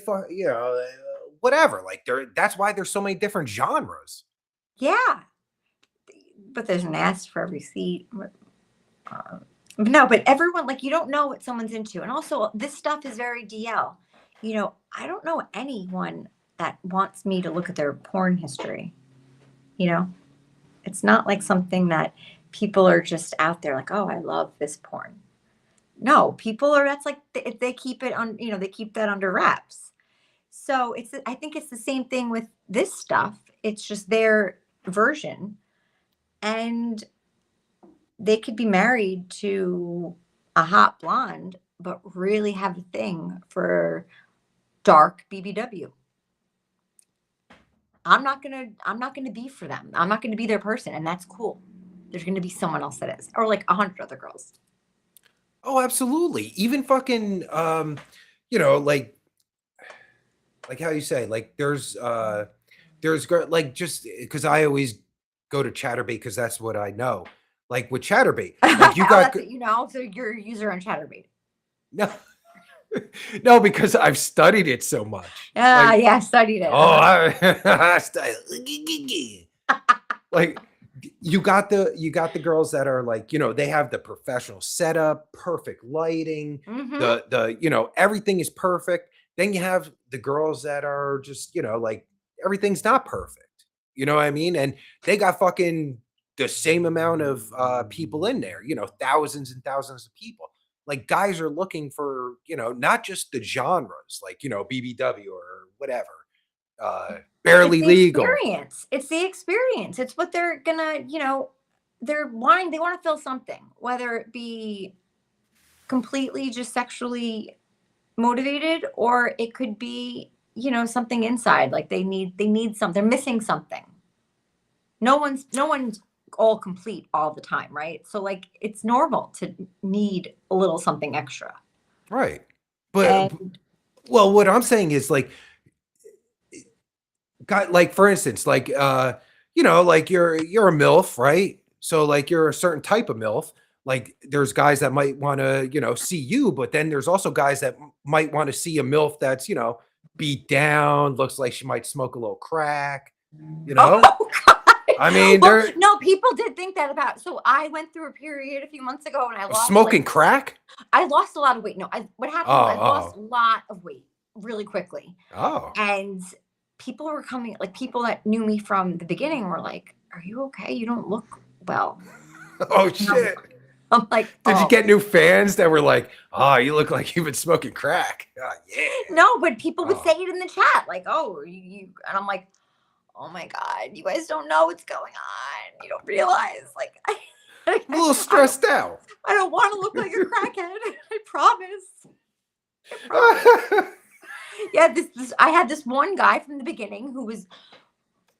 whatever like that's why there's so many different genres. Yeah, but there's an ass for every seat. No, but everyone, like, you don't know what someone's into, and also this stuff is very DL. I don't know anyone that wants me to look at their porn history. It's not like something that people are just out there like, oh, I love this porn. No, people are. That's like they keep it on. They keep that under wraps. So I think it's the same thing with this stuff. It's just their version, and they could be married to a hot blonde, but really have a thing for dark BBW. I'm not gonna be for them. I'm not gonna be their person, and that's cool. There's gonna be someone else that is, or like 100 other girls. Oh, absolutely. Even fucking like how you say like like just because I always go to Chatterbait because that's what I know. Like with Chatterbait, like you got That's it, so you're a user on Chatterbait. no, no, because I've studied it so much. Yeah, Like, yeah, studied it. oh, like you got the girls that are like, they have the professional setup, perfect lighting, Mm-hmm. the everything is perfect. Then you have the girls that are just, like everything's not perfect. You know what I mean? And they got fucking the same amount of people in there, thousands and thousands of people. Like guys are looking for, not just the genres, like, BBW or whatever, It's barely the legal. experience. It's the experience. It's what they're gonna, they want to feel something, whether it be completely just sexually motivated, or it could be, something inside. Like they need something, they're missing something. No one's all complete all the time, right? So like it's normal to need a little something extra. Right. But And well, what I'm saying is like, like for instance, like like you're a MILF, right? So like you're a certain type of MILF. Like there's guys that might want to, see you, but then there's also guys that might want to see a MILF that's, beat down, looks like she might smoke a little crack, oh God. I mean, Well, no, people did think that about. So I went through a period a few months ago, and I lost smoking crack. I lost a lot of weight. No, what happened was I lost a lot of weight really quickly. Oh. And people were coming, like people that knew me from the beginning were like, "Are you okay? You don't look well." Oh shit. I'm like, did you get new fans that were like, "Oh, you look like you've been smoking crack"? Oh, yeah. No, but people would say it in the chat, like, "Oh, you," and I'm like, "Oh my God, you guys don't know what's going on. You don't realize." Like, I'm a little stressed out. I don't want to look like a crackhead. I promise. Yeah, I had this one guy from the beginning who was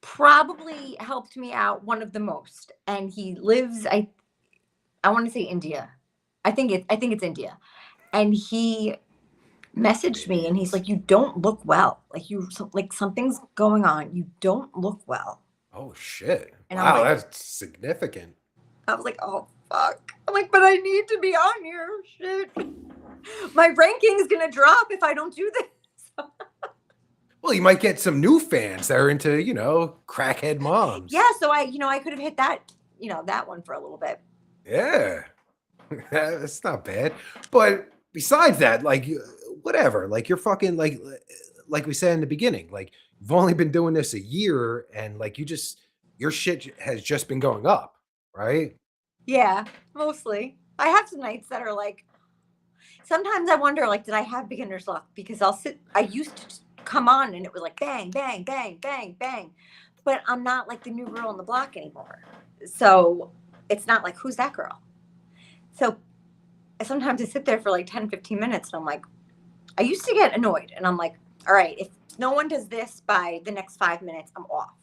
probably helped me out one of the most, and he lives, I want to say India. I think it's India, and he messaged me and he's like, "You don't look well. Like something's going on. You don't look well." Oh shit! And wow, that's significant. I was like, "Oh fuck!" I'm like, "But I need to be on here. Shit, my ranking's gonna drop if I don't do this." Well, you might get some new fans that are into, crackhead moms. Yeah, so I could have hit that, that one for a little bit. Yeah, that's not bad. But besides that, like, whatever, like you're fucking like we said in the beginning, like you've only been doing this a year, and like your shit has just been going up, right? Yeah, mostly. I have some nights that are like, sometimes I wonder, like, did I have beginner's luck? Because I used to come on and it was like bang, bang, bang, bang, bang. But I'm not like the new girl on the block anymore. So it's not like, who's that girl? So sometimes I sit there for like 10, 15 minutes and I'm like, I used to get annoyed and I'm like, all right, if no one does this by the next 5 minutes, I'm off.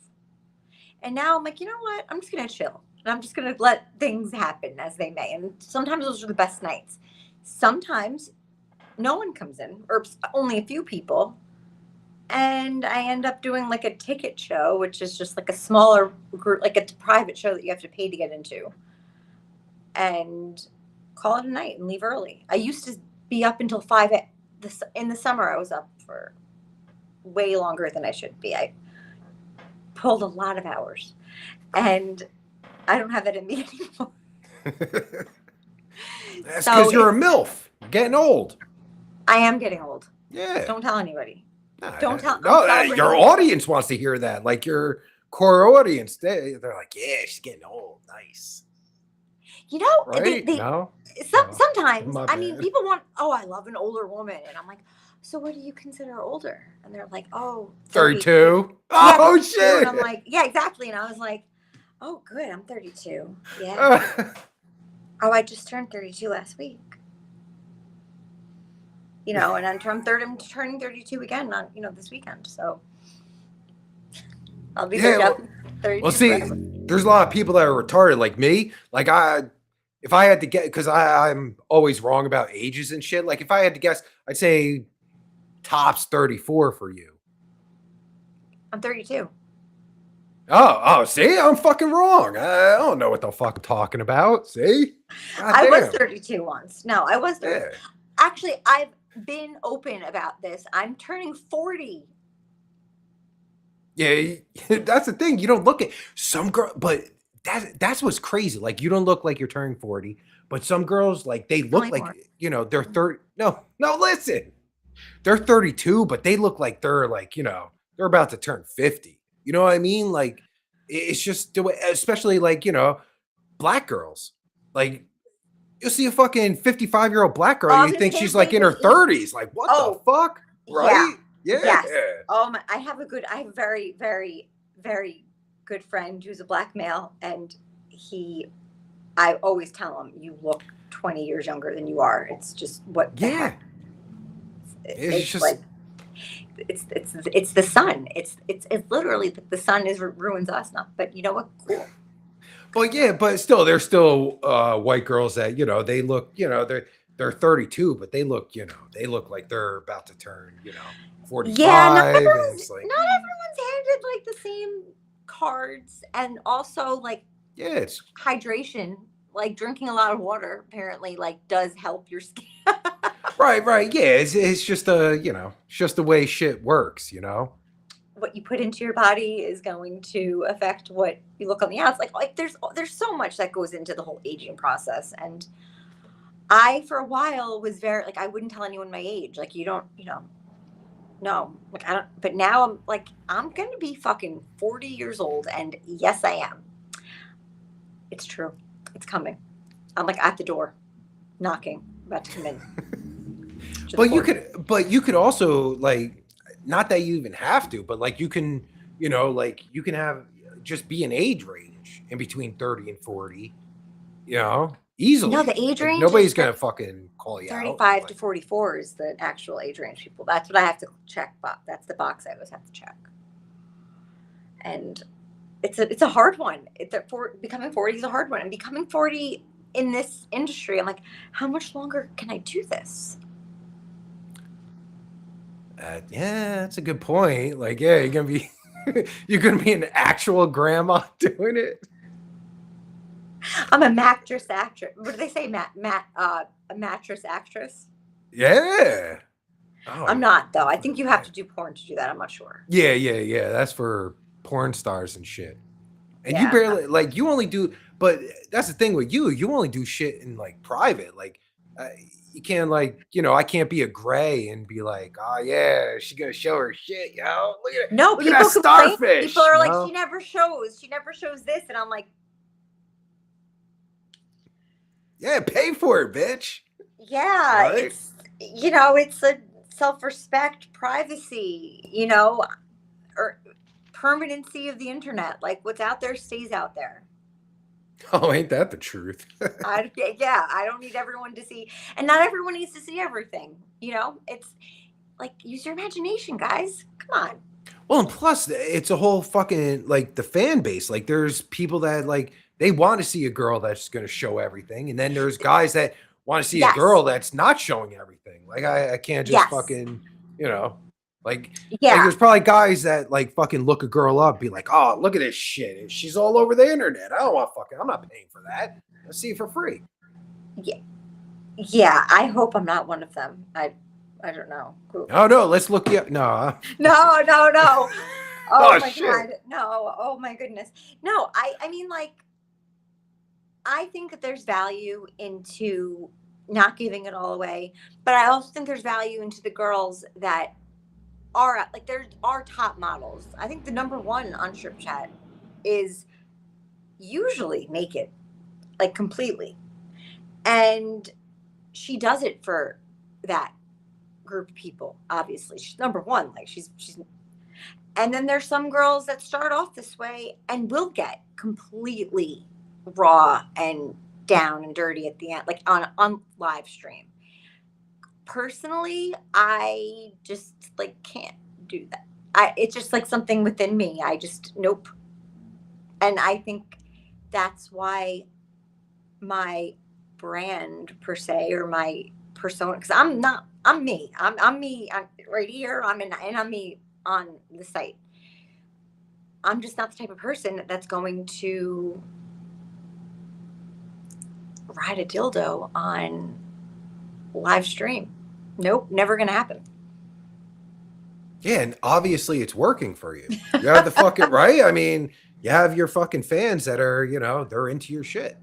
And now I'm like, you know what? I'm just going to chill. And I'm just going to let things happen as they may. And sometimes those are the best nights. Sometimes no one comes in, or only a few people. And I end up doing like a ticket show, which is just like a smaller group, like a private show that you have to pay to get into. And call it a night and leave early. I used to be up until 5 in the summer. I was up for way longer than I should be. I pulled a lot of hours. And I don't have that in me anymore. That's because you're a MILF. You're getting old. I am getting old. Yeah. Don't tell anybody. Don't tell. No, your audience wants to hear that. Like your core audience, they're like, "Yeah, she's getting old. Nice." Right? No? Sometimes, I mean, people want, "Oh, I love an older woman," and I'm like, "So what do you consider older?" And they're like, "Oh, 32. Yeah, oh shit! And I'm like, "Yeah, exactly." And I was like, "Oh, good, I'm 32. Yeah." Oh, I just turned 32 last week. And I'm turning 32 again on, this weekend. So I'll be 32. Well, see, there's a lot of people that are retarded like me. Like if I had to get, because I'm always wrong about ages and shit. Like if I had to guess, I'd say tops 34 for you. I'm 32. Oh, see, I'm fucking wrong. I don't know what the fuck I'm talking about. See? I was 32 once. No, I was 30. Yeah. Actually, I've been open about this. I'm turning 40. Yeah, that's the thing. You don't look at some girl, but that's what's crazy. Like you don't look like you're turning 40, but some girls, like they look like they're 30. No, listen. They're 32, but they look like they're like, they're about to turn 50. You know what I mean? Like it's just the way, especially like, black girls. Like you'll see a fucking 55-year-old black girl, and you think she's like in her 30s. Like, what the fuck? Right? Yeah. Yes. Oh my, I have a very, very, very good friend who's a black male, and I always tell him, you look 20 years younger than you are. It's just what Yeah. It's just like it's the sun. It's literally the sun ruins us. Not, but you know what? Cool. well, yeah, but still, there's still white girls that they look, they're 32, but they look like they're about to turn 45. Yeah, not and everyone's, it's like, not everyone's handed like the same cards, and also like yeah, it's hydration. Like drinking a lot of water apparently like does help your skin. right, yeah, it's just it's just the way shit works. What you put into your body is going to affect what you look on the outside. Like there's so much that goes into the whole aging process. And I, for a while, was very like, I wouldn't tell anyone my age. Like, you don't, no, like I don't. But now I'm like, I'm gonna be fucking 40 years old, and yes, I am. It's true. It's coming. I'm like at the door, knocking, about to come in. But you could also like, not that you even have to, but like you can, you can have just be an age range in between 30 and 40, easily. No, the age range. Nobody's gonna fucking call you 35 to 44 is the actual age range people. That's what I have to check. That's the box I always have to check. And it's a hard one. Becoming 40 is a hard one. And becoming 40 in this industry, I'm like, how much longer can I do this? Yeah, that's a good point. Like, yeah, you're gonna be an actual grandma doing it. I'm a mattress actress. What do they say? A mattress actress? Yeah. Oh, I'm not though. I think you have to do porn to do that. I'm not sure. Yeah. That's for porn stars and shit. And Yeah. you barely like you only do. But that's the thing with you. You only do shit in like private. Like you can't like I can't be a gray and be like, oh yeah, she's gonna show her shit, yo. Look at it. No, look people at that complain. starfish. People are like, she never shows this, and I'm like, yeah, pay for it, bitch. Yeah, right? It's it's a self-respect, privacy, or permanency of the internet. Like what's out there stays out there. Oh, ain't that the truth? I don't need everyone to see, and not everyone needs to see everything. It's like, use your imagination, guys. Come on. Well, and plus it's a whole fucking like the fan base. Like there's people that like they want to see a girl that's going to show everything, and then there's guys that want to see a girl that's not showing everything. Like I can't just fucking like there's probably guys that like fucking look a girl up, be like, oh, look at this shit, she's all over the internet. I don't want I'm not paying for that. I'll see it for free. Yeah. I hope I'm not one of them. I don't know. Oh no, let's look you up. No. No. Oh my shit. God. No. Oh my goodness. No, I mean, like, I think that there's value into not giving it all away, but I also think there's value into the girls that are like, there are top models. I think the number one on Strip Chat is usually naked, like completely. And she does it for that group of people. Obviously, she's number one. Like she's. And then there's some girls that start off this way and will get completely raw and down and dirty at the end, like on live stream. Personally, I just like can't do that. It's just like something within me. I just nope. And I think that's why my brand per se, or my persona, because I'm me. I'm me. I'm right here. I'm me on the site. I'm just not the type of person that's going to ride a dildo on live stream. Nope, never gonna happen. Yeah, and obviously it's working for you. You have the fucking right. I mean, you have your fucking fans that are, they're into your shit.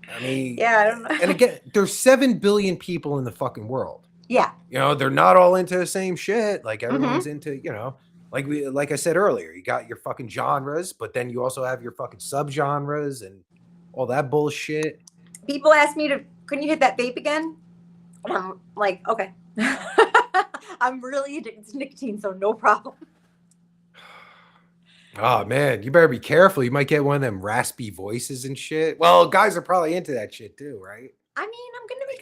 I mean, yeah, I don't know. And again, there's 7 billion people in the fucking world. Yeah. They're not all into the same shit. Like everyone's into, like I said earlier, you got your fucking genres, but then you also have your fucking subgenres and all that bullshit. People ask me couldn't you hit that vape again? And I'm like, okay. I'm really addicted to nicotine, so no problem. Oh man, you better be careful. You might get one of them raspy voices and shit. Well, guys are probably into that shit too, right? I mean, I'm gonna be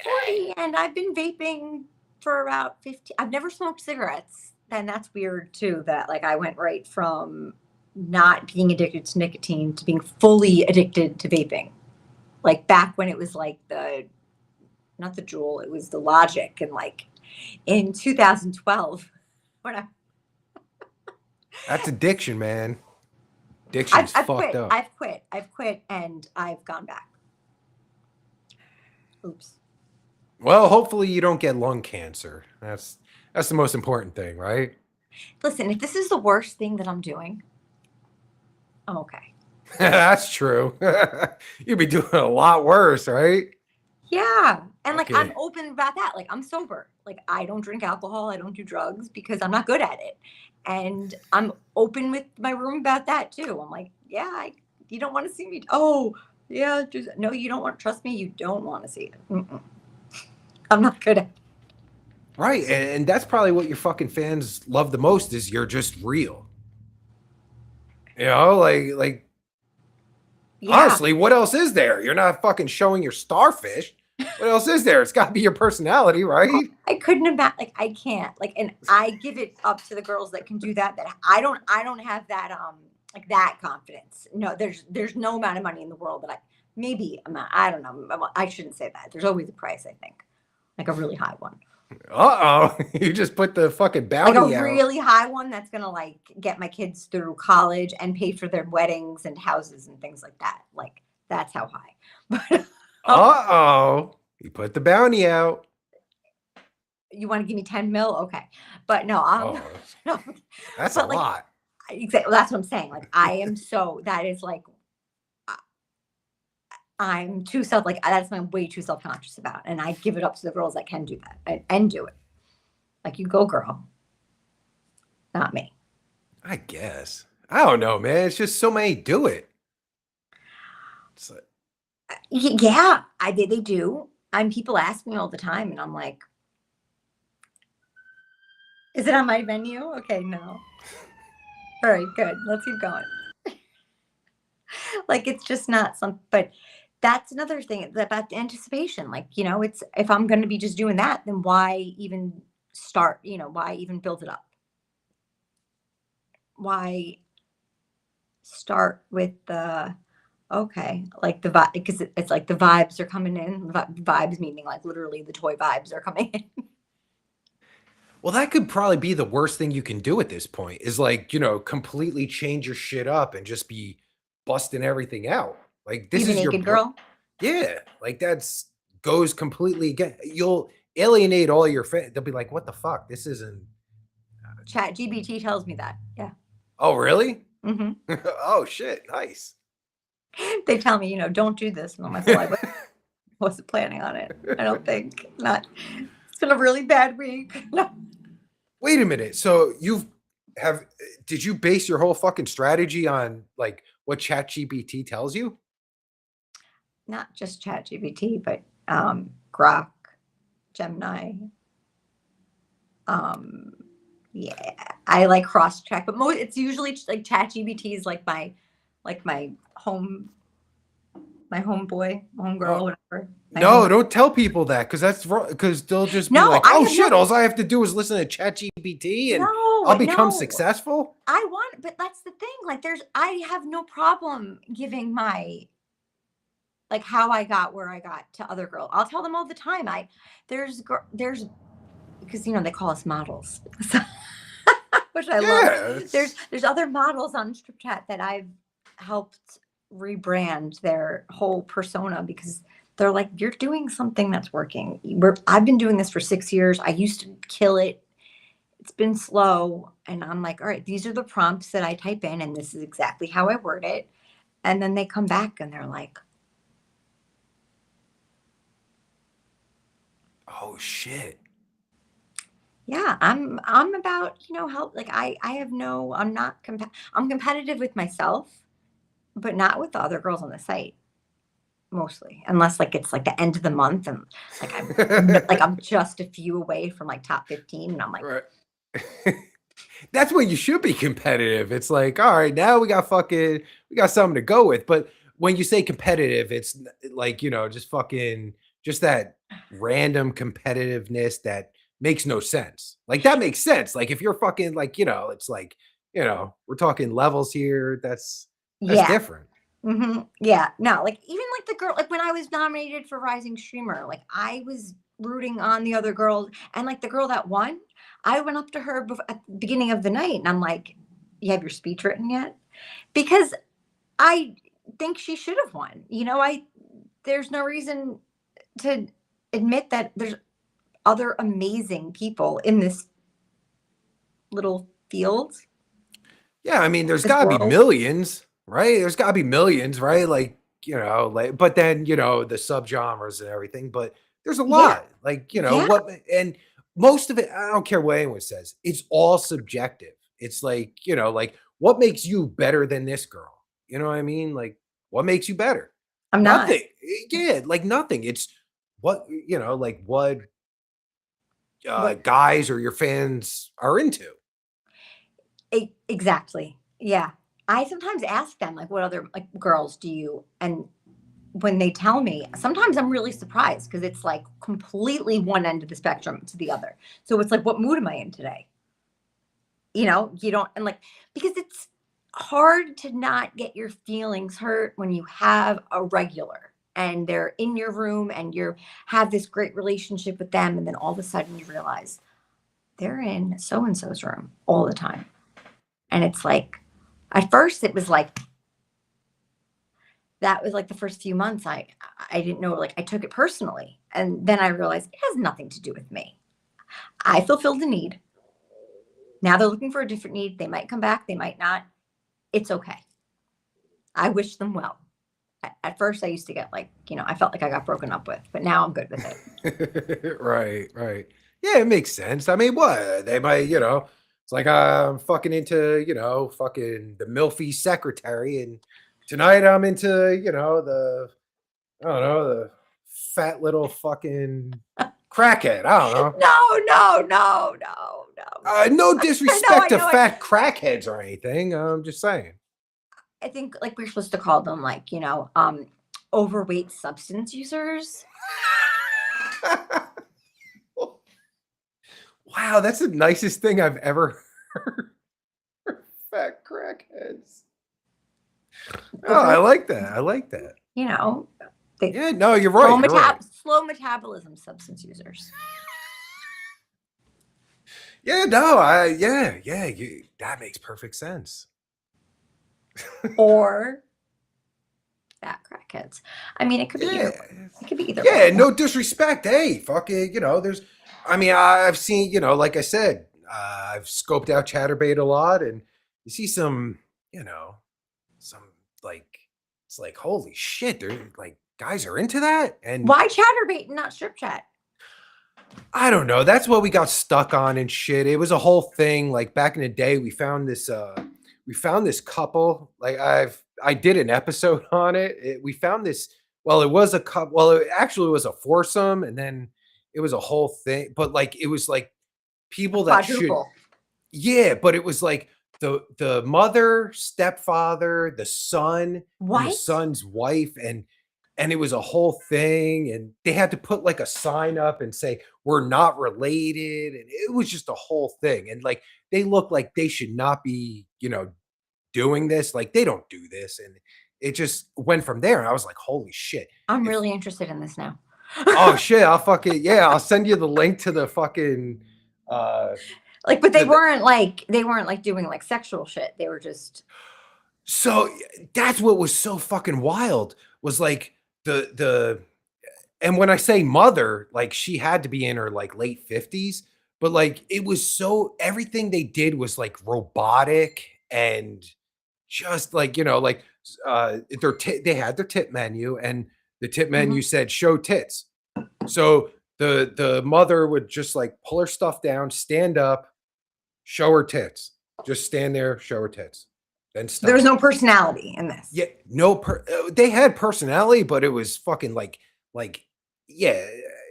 40 and I've been vaping for about 15. I've never smoked cigarettes. And that's weird too, that like I went right from not being addicted to nicotine to being fully addicted to vaping. Like back when it was like not the Juul, it was the Logic. And like in 2012, when That's addiction, man. Addiction's fucked up. I've quit and I've gone back. Oops. Well, hopefully you don't get lung cancer. That's the most important thing, right? Listen, if this is the worst thing that I'm doing, I'm okay. That's true. You'd be doing a lot worse, right? Yeah. And like, I'm open about that. Like, I'm sober. Like, I don't drink alcohol. I don't do drugs because I'm not good at it. And I'm open with my room about that too. I'm like, yeah, you don't want to see me. Oh, yeah. No, you don't want to trust me. You don't want to see it. Mm-mm. I'm not good at it. Right. And that's probably what your fucking fans love the most is you're just real. You know, like yeah. Honestly, what else is there? You're not fucking showing your starfish. What else is there? It's got to be your personality, right? I couldn't imagine. Like, I can't. Like, and I give it up to the girls that can do that. That I don't have that like that confidence. No, there's no amount of money in the world that I don't know. I shouldn't say that. There's always a price. I think, like a really high one. You just put the fucking bounty out. Like a really high one that's gonna like get my kids through college and pay for their weddings and houses and things like that. Like that's how high. But you put the bounty out. You want to give me 10 mil? Okay, but no, no. That's a lot. Exactly. That's what I'm saying. Like I am that is like I'm too that's I'm way too self-conscious about. And I give it up to the girls that can do that and do it. Like you go, girl. Not me. I guess. I don't know, man. It's just so many do it. It's like, yeah, they do. People ask me all the time and I'm like, is it on my menu? Okay, no. All right, good. Let's keep going. Like it's just not but that's another thing about the anticipation. Like, you know, it's if I'm going to be just doing that, then why even start? You know, why even build it up? Why start with like the vibe? Because it's like the vibes are coming in. Vibes meaning like literally the toy vibes are coming in. Well, that could probably be the worst thing you can do at this point is like, you know, completely change your shit up and just be busting everything out. Like this is your naked girl. Yeah, like goes completely again. You'll alienate all your fans. They'll be like, "What the fuck? This isn't." ChatGPT tells me that. Yeah. Oh, really? Mm-hmm. Oh shit! Nice. They tell me, you know, don't do this, and I'm like, well, I wasn't planning on it. I don't think. Not. It's been a really bad week. No. Wait a minute. So did you base your whole fucking strategy on like what ChatGPT tells you? Not just ChatGPT, but Grok, Gemini. Yeah, I like cross check, but it's usually like ChatGPT is like my homeboy, homegirl, whatever. No, don't tell people that because that's wrong. Because they'll just be like, "Oh shit! All I have to do is listen to ChatGPT and I'll become successful." But that's the thing. Like, I have no problem giving my like how I got where I got to other girls. I'll tell them all the time. There's because you know they call us models, which I love. There's other models on Strip Chat that I've helped rebrand their whole persona because they're like, you're doing something that's working. I've been doing this for 6 years. I used to kill it. It's been slow. And I'm like, all right, these are the prompts that I type in and this is exactly how I word it. And then they come back and they're like, oh shit. Yeah, I'm about, you know, help. Like I'm competitive with myself, but not with the other girls on the site. Mostly, unless like it's like the end of the month and like I'm just a few away from like top 15 and I'm like, right. That's when you should be competitive. It's like, all right, now we got something to go with. But when you say competitive, it's like, you know, just that random competitiveness that makes no sense. Like that makes sense. Like if you're fucking like, it's like, we're talking levels here. That's different. Yeah. No, like even like the girl, like when I was nominated for Rising Streamer, like I was rooting on the other girls, and like the girl that won, I went up to her at the beginning of the night and I'm like, you have your speech written yet? Because I think she should have won. There's no reason to admit that there's other amazing people in this little field. Yeah, I mean, there's got to be millions, right? There's got to be millions, right? Like, but then, the subgenres and everything, but there's a lot. Like, what, and most of it, I don't care what anyone says, it's all subjective. It's like, like what makes you better than this girl? You know what I mean? Like, what makes you better? I'm nothing. Yeah, like nothing. It's what, like what guys or your fans are into. Exactly. Yeah. I sometimes ask them, like, what other like girls do you, and when they tell me, sometimes I'm really surprised because it's like completely one end of the spectrum to the other. So it's like, what mood am I in today? You don't, and like, because it's hard to not get your feelings hurt when you have a regular and they're in your room and you have this great relationship with them. And then all of a sudden you realize they're in so-and-so's room all the time. And it's like, at first it was like, that was like the first few months I didn't know, like I took it personally. And then I realized it has nothing to do with me. I fulfilled a need. Now they're looking for a different need. They might come back. They might not. It's okay. I wish them well. At first I used to get like, I felt like I got broken up with, but now I'm good with it. Right. Yeah, it makes sense. I mean, what? They might, it's like I'm fucking into, fucking the milfy secretary, and tonight I'm into, the fat little fucking crackhead. I don't know. No. No disrespect to fat crackheads or anything. I'm just saying. I think like we're supposed to call them like, overweight substance users. Wow, that's the nicest thing I've ever heard. Fat crackheads. Oh, I like that. Yeah, no, you're right. Slow metabolism substance users. Yeah, no, that makes perfect sense. Or fat crackheads. I mean, it could be either. It could be either. Yeah, no disrespect. Hey, fuck it. There's. I mean, I've seen. Like I said, I've scoped out Chatterbait a lot, and you see some. Some like it's like holy shit. They're like guys are into that. And why Chatterbait and not strip chat? I don't know. That's what we got stuck on and shit. It was a whole thing. Like back in the day, we found this couple. Like I did an episode on it. We found this. Well, it was a couple. Well, it actually was a foursome, and then it was a whole thing. But like it was like people that quadruple. Yeah, but it was like the mother, stepfather, the son, and the son's wife, and it was a whole thing, and they had to put like a sign up and say we're not related, and it was just a whole thing. And like they look like they should not be, doing this. Like they don't do this, and it just went from there. And I was like, holy shit! I'm really interested in this now. Oh shit! I'll send you the link to the fucking. But they weren't like doing like sexual shit. They were just. So that's what was so fucking wild. Was like and when I say mother, like she had to be in her like late 50s, but like it was so everything they did was like robotic and just like they had their tip menu, and the tip menu said show tits. So the mother would just like pull her stuff down, stand up, show her tits, just stand there, show her tits. Then stop. There was no personality in this. Yeah, they had personality, but it was fucking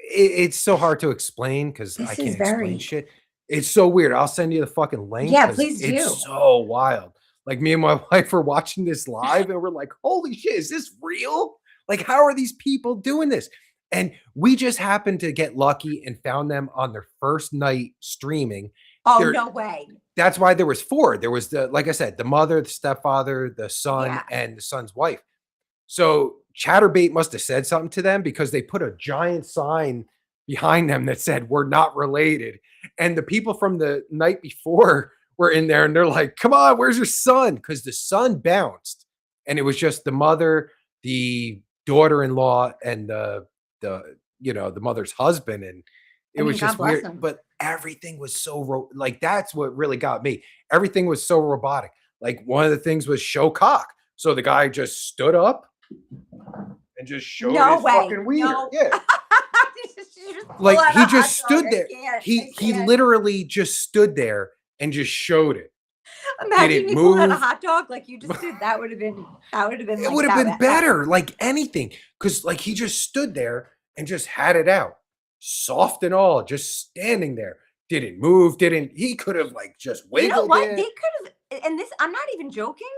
it's so hard to explain because I can't explain shit. It's so weird. I'll send you the fucking link. Yeah, please do. It's so wild. Like me and my wife were watching this live and we're like, holy shit, is this real? Like, how are these people doing this? And we just happened to get lucky and found them on their first night streaming. Oh, no way. That's why there was 4. There was like I said, the mother, the stepfather, the son, and the son's wife. So Chatterbait must have said something to them because they put a giant sign behind them that said, "We're not related." And the people from the night before were in there and they're like, "Come on, where's your son?" Because the son bounced. And it was just the mother, the daughter-in-law, and the mother's husband. And it was just weird. Them. But everything was so like that's what really got me. Everything was so robotic. Like one of the things was show cock. So the guy just stood up and just showed his fucking wiener. No. Yeah. Like he just stood there. He literally just stood there and just showed it. Imagine you pulled out a hot dog like you just did. That would have been. It would have been better, like anything, because like he just stood there and just had it out, soft and all, just standing there. Didn't move. He could have like just wiggled. You know what? They could have, and this, I'm not even joking.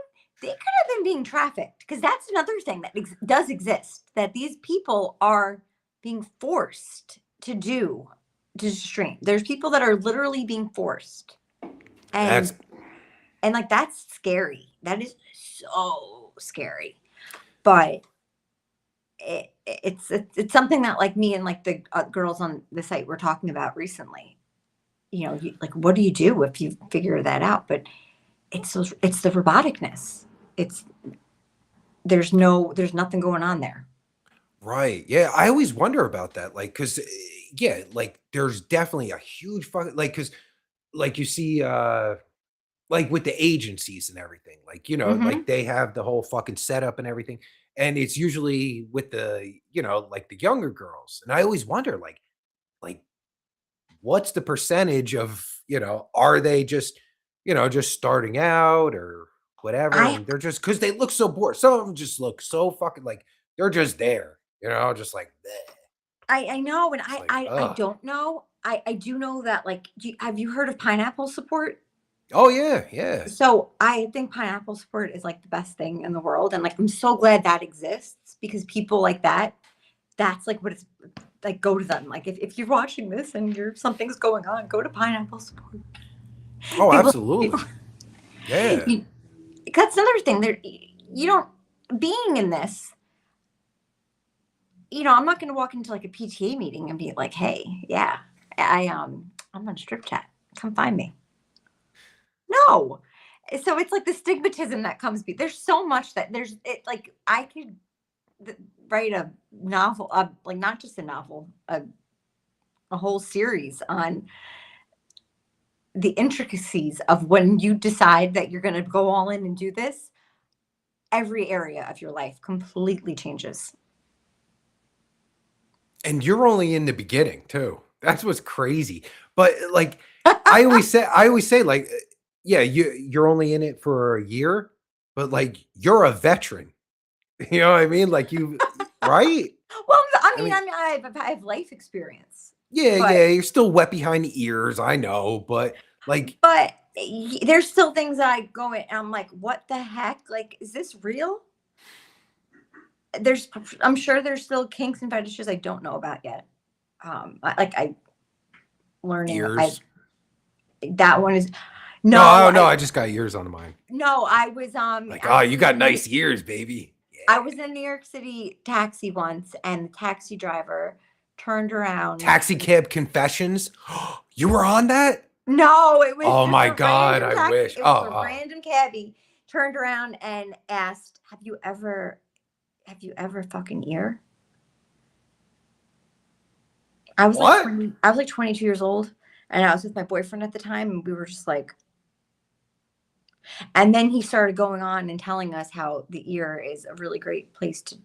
They could have been being trafficked because that's another thing that does exist. That these people are being forced to stream. There's people that are literally being forced, and like that's scary. That is so scary. But it's something that like me and like the girls on the site were talking about recently. You know, like what do you do if you figure that out? But it's the roboticness. There's nothing going on there. Right. Yeah. I always wonder about that. Like, cause like there's definitely a huge fucking, like, cause like you see, like with the agencies and everything, like, like they have the whole fucking setup and everything. And it's usually with the, like the younger girls. And I always wonder, like, what's the percentage of, are they just, just starting out or whatever? And they're just, cause they look so bored. Some of them just look so fucking like they're just there, just like, bleh. I know. And I don't know. I do know that, like, have you heard of pineapple support? Oh yeah, yeah. So I think pineapple support is like the best thing in the world, and like I'm so glad that exists because people like that, that's like what it's like. Go to them. Like if you're watching this and something's going on, go to pineapple support. Oh, absolutely. Yeah. That's another thing. Being in this, I'm not going to walk into like a PTA meeting and be like, "Hey, yeah, I'm on strip chat. Come find me." No. So it's like the stigmatism that comes. There's so much that like I could write a novel, like not just a novel, a whole series on the intricacies of when you decide that you're going to go all in and do this. Every area of your life completely changes. And you're only in the beginning too. That's what's crazy. But like I always say like, yeah, you're only in it for a year, but like you're a veteran. You know what I mean? Like you, right? Well, I mean, I have life experience. Yeah, yeah, you're still wet behind the ears. I know, but like, there's still things that I go in and I'm like, what the heck? Like, is this real? I'm sure there's still kinks and fetishes I don't know about yet. Learning ears. That one is. No, I just got ears on mine. No, I was like, you got nice ears, baby. Yeah. I was in a New York City taxi once, and the taxi driver turned around. Taxi cab confessions. You were on that? No, it was. Oh my God, I wish. It was a random cabbie turned around and asked, "Have you ever fucking ear?" I was like 22 years old, and I was with my boyfriend at the time, and we were just like. And then he started going on and telling us how the ear is a really great place to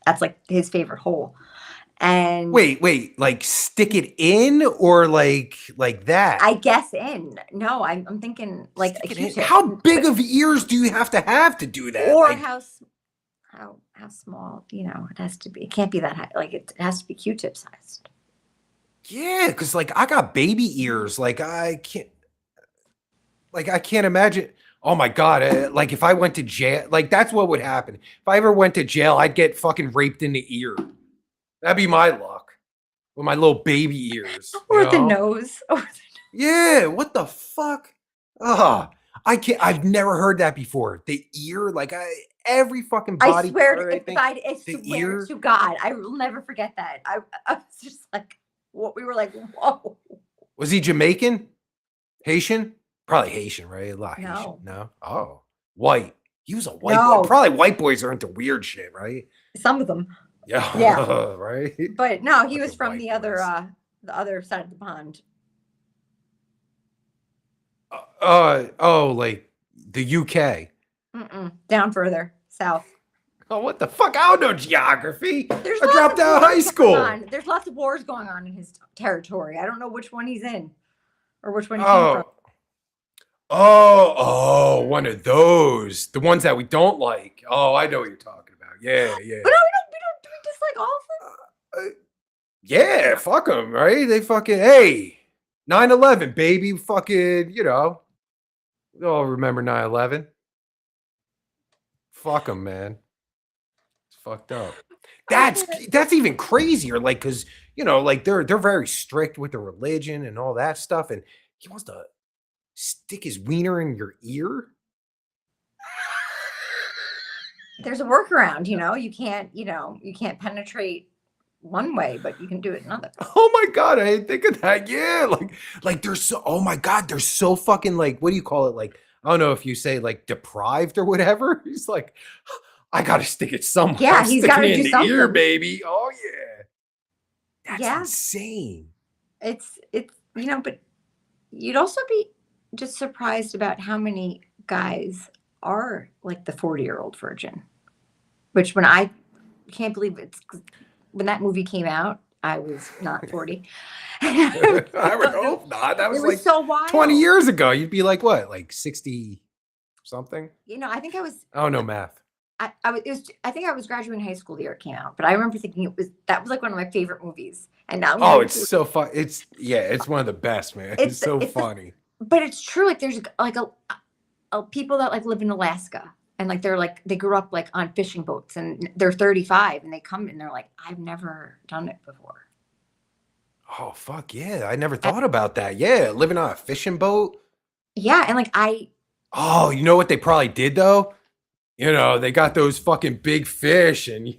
that's like his favorite hole. And wait, like stick it in or like that? I guess in. No, I'm thinking like a Q-tip. How big of ears do you have to do that? Or like, how small, it has to be. It can't be that high. Like it has to be Q-tip sized. Yeah, because like I got baby ears. Like I can't imagine. Oh my God. Like if I went to jail, like that's what would happen. If I ever went to jail, I'd get fucking raped in the ear. That'd be my luck with my little baby ears. Or the nose. Yeah. What the fuck? I can't. I've never heard that before. The ear, like every fucking body I swear, part, I swear to God, I will never forget that. I was just like, what we were like, whoa. Was he Jamaican? Haitian? Probably Haitian, right? A lot No. Haitian. No. Oh, white. He was a white No. boy. Probably white boys are into weird shit, right? Some of them. Yeah. Right. But no, he was Fucking from white the other side of the pond. Like the UK. Down further south. Oh, what the fuck? I don't know geography. There's I dropped out of high school. There's lots of wars going on in his territory. I don't know which one he's in or which one he came from. Oh, one of those. The ones that we don't like. Oh, I know what you're talking about. Yeah. But no, we don't dislike all of them. Yeah, fuck them, right? They fucking, hey, 9/11, baby, fucking, we all remember 9/11. Fuck them, man. It's fucked up. That's even crazier, like, because, like, they're very strict with the religion and all that stuff, and he wants to stick his wiener in your ear? There's a workaround, you can't penetrate one way, but you can do it another. Oh my God, I didn't think of that. Yeah, like they're so, oh my God, they're so fucking, like, what do you call it? Like, I don't know if you say like deprived or whatever. He's like, I gotta stick it somewhere. Yeah, he's got to do something. Ear, baby. Oh yeah. That's insane. It's but you'd also be just surprised about how many guys are like the 40-year-old virgin, which I can't believe when that movie came out, I was not 40. I would hope not. That was like so wild. 20 years ago. You'd be like, what, like 60 something? I think I was. I don't know math. I think I was graduating high school the year it came out, but I remember thinking that was like one of my favorite movies. And now, it's so fun. It's one of the best, man. It's so funny. But it's true. Like there's like a people that like live in Alaska. And like they grew up like on fishing boats and they're 35 and they come and they're like, I've never done it before. Oh fuck yeah. I never thought about that. Yeah, living on a fishing boat. Yeah, and like oh, you know what they probably did though? They got those fucking big fish and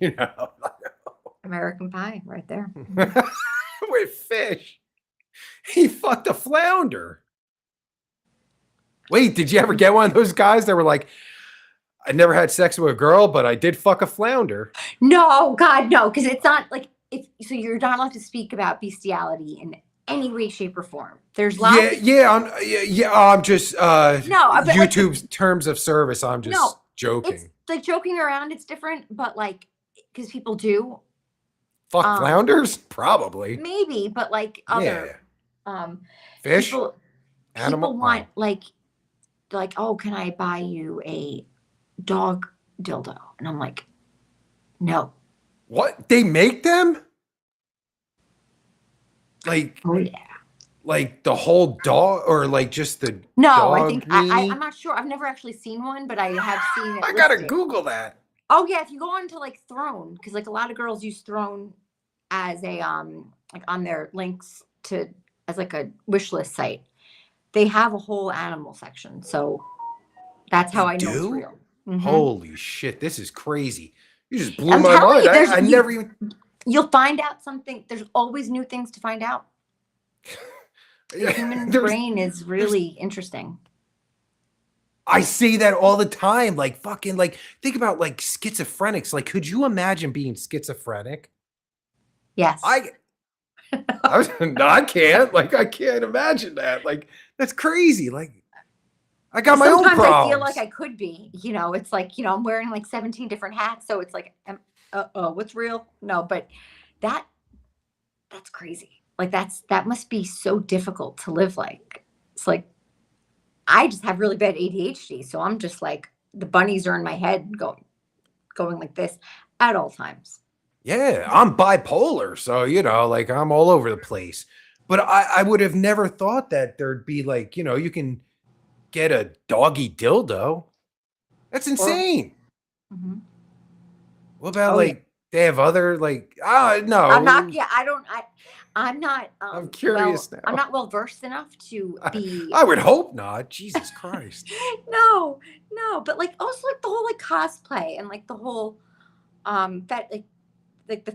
American Pie right there. With fish. He fucked a flounder. Wait, did you ever get one of those guys that were like, I never had sex with a girl, but I did fuck a flounder? No, God, no, because it's not like so you're not allowed to speak about bestiality in any way, shape, or form. There's lots. I'm just YouTube's like, terms of service. I'm just joking. It's like joking around. It's different, but like because people do fuck flounders, probably maybe, but like other fish, people want like oh, can I buy you a dog dildo? And I'm like, no. What? They make them? Like, oh yeah. Like the whole dog or like just the dog I think I'm not sure. I've never actually seen one, but I have seen it. I gotta Google that. Oh yeah, if you go on to like Throne, because like a lot of girls use Throne as a like on their links as like a wish list site. They have a whole animal section. So that's how I know it's real. Mm-hmm. Holy shit, this is crazy. You just blew my mind. I never even. You'll find out something. There's always new things to find out. The human brain is really interesting. I say that all the time. Like fucking like think about like schizophrenics. Like, could you imagine being schizophrenic? Yes. No, I can't. Like, I can't imagine that. Like, that's crazy. Like, I got my own problems. Sometimes I feel like I could be. It's like I'm wearing like 17 different hats, so it's like, what's real? No, but that's crazy. Like that must be so difficult to live like. It's like I just have really bad ADHD, so I'm just like the bunnies are in my head going like this at all times. Yeah, I'm bipolar, so like I'm all over the place. But I would have never thought that there'd be like, you can get a doggy dildo. That's insane. Mm-hmm. What about they have other no. I'm not. Yeah, I'm not. I'm curious now. I'm not well versed enough to be. I would hope not. Jesus Christ. No. But also the whole cosplay and the whole the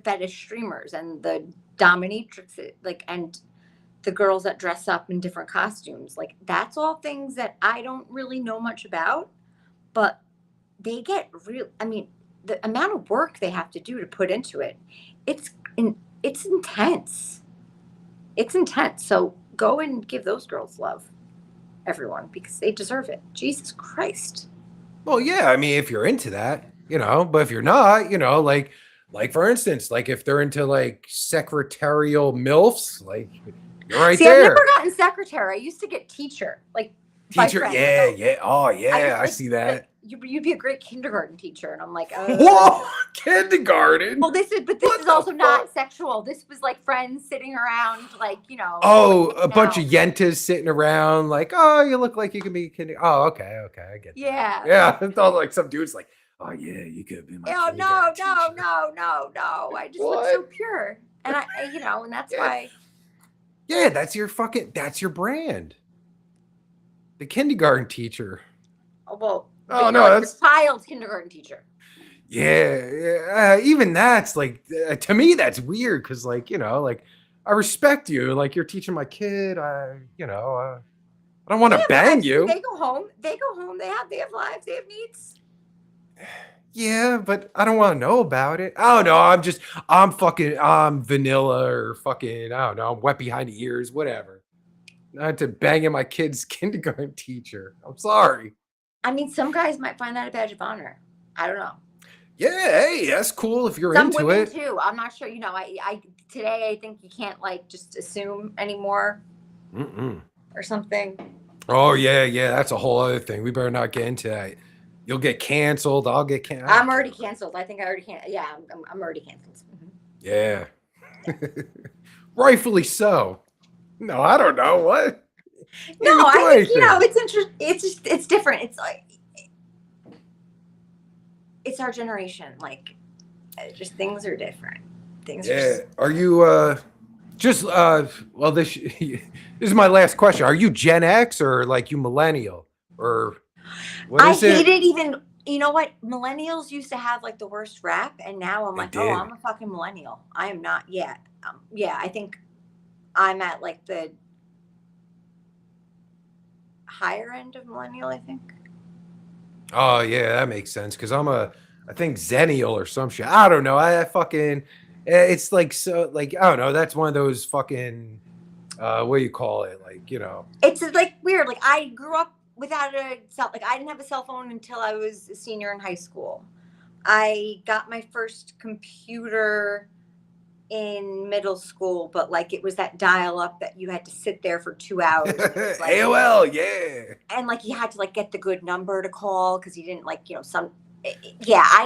fetish streamers and the dominatrixes and the girls that dress up in different costumes. That's all things that I don't really know much about, but they get real. I mean, the amount of work they have to do to put into it, it's intense. It's intense. So go and give those girls love, everyone, because they deserve it. Jesus Christ. Well, yeah. I mean, if you're into that, but if you're not, like for instance, if they're into secretarial MILFs, you're right there. I've never gotten secretary. I used to get teacher, teacher. Yeah. Oh, yeah. I see that. You'd be a great kindergarten teacher, and I'm like, whoa, kindergarten. Well, this is also not sexual. This was friends sitting around, Oh, a bunch of yentas sitting around, oh, you look like you can be kindergarten. Oh, okay, I get that. Yeah. I thought some dude's oh yeah, you could be my. Oh no. I just look so pure, and and that's why. Yeah, that's your brand. The kindergarten teacher. Oh well. Oh no, that's child kindergarten teacher. Yeah. Even that's to me that's weird because I respect you. You're teaching my kid. I don't want to bang you. They go home. They have lives. They have needs. Yeah, but I don't want to know about it. Oh no, I'm vanilla or fucking, I don't know, I'm wet behind the ears, whatever. Not to banging my kid's kindergarten teacher. I'm sorry. I mean, some guys might find that a badge of honor. I don't know. Yeah, hey, that's cool if you're some into women it. Too. I'm not sure. I today I think you can't just assume anymore. Or something. Oh yeah. That's a whole other thing. We better not get into that. You'll get canceled. I'll get canceled. I'm already canceled. I think I already canceled. Yeah, I'm already canceled. Yeah. Rightfully so. No, I don't know what. No, I think it's interesting. It's different. It's it's our generation. Just things are different. Are you well this is my last question. Are you Gen X or you millennial or what is it? I hate it even. You know what? Millennials used to have the worst rap, and now I'm I'm a fucking millennial. I am not yet. I think I'm at the higher end of millennial, I think. Oh yeah, that makes sense because I think Zennial or some shit. I don't know. I fucking it's so I don't know. That's one of those fucking what do you call it? It's weird. I grew up without a cell. I didn't have a cell phone until I was a senior in high school. I got my first computer in middle school, but it was that dial up that you had to sit there for 2 hours. AOL, yeah. And you had to get the good number to call because you didn't I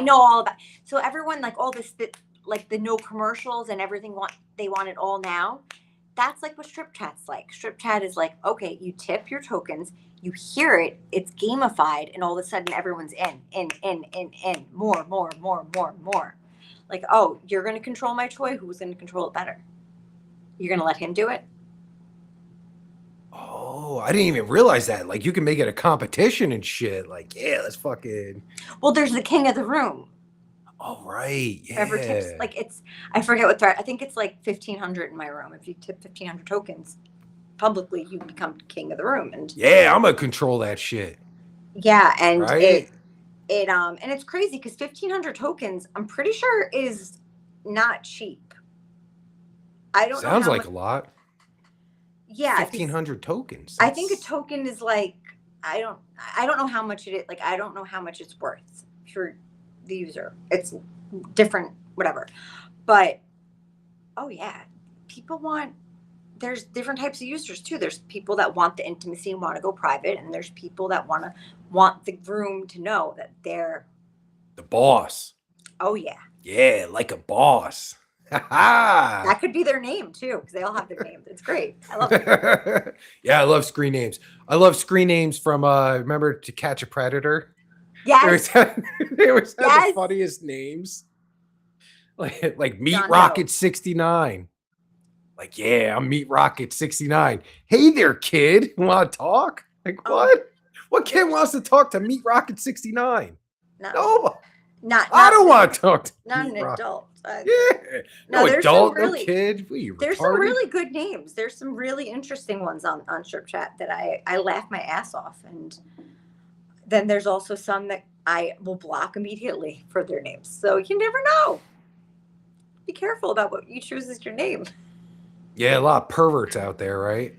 know all about. So everyone all this the no commercials and everything they want it all now. That's what strip chat's like. Strip chat is okay, you tip your tokens, you hear it, it's gamified, and all of a sudden everyone's in, more. Oh, you're going to control my toy? Who's going to control it better? You're going to let him do it? Oh, I didn't even realize that. You can make it a competition and shit. Yeah, let's fucking. Well, there's the king of the room. Oh, right. Yeah. Whoever tips, I forget what threat. I think it's 1,500 in my room. If you tip 1,500 tokens publicly, you become king of the room. And yeah, I'm going to control that shit. Yeah, and right? And it's crazy because 1,500 tokens, I'm pretty sure is not cheap. I don't know. Sounds like a lot. Yeah, 1,500 tokens. I think a token is I don't know how much it is. I don't know how much it's worth for the user. It's different, whatever. But oh yeah, there's different types of users too. There's people that want the intimacy and want to go private, and there's people that want the room to know that they're the boss. Oh yeah. Yeah, like a boss. That could be their name too, because they all have their names. It's great. I love it. Yeah, I love screen names. I love screen names from remember To Catch a Predator? Yes. They always have the funniest names. Like Meat Rocket 69. Like, yeah, I'm Meat Rocket 69. Hey there, kid. Want to talk? Like, what? What kid wants to talk to Meat Rocket 69? No. I don't want to talk to not an adult. Yeah. No adult, no kid. There's some really good names. There's some really interesting ones on Chirp Chat that I laugh my ass off. And then there's also some that I will block immediately for their names. So you never know. Be careful about what you choose as your name. Yeah, a lot of perverts out there, right?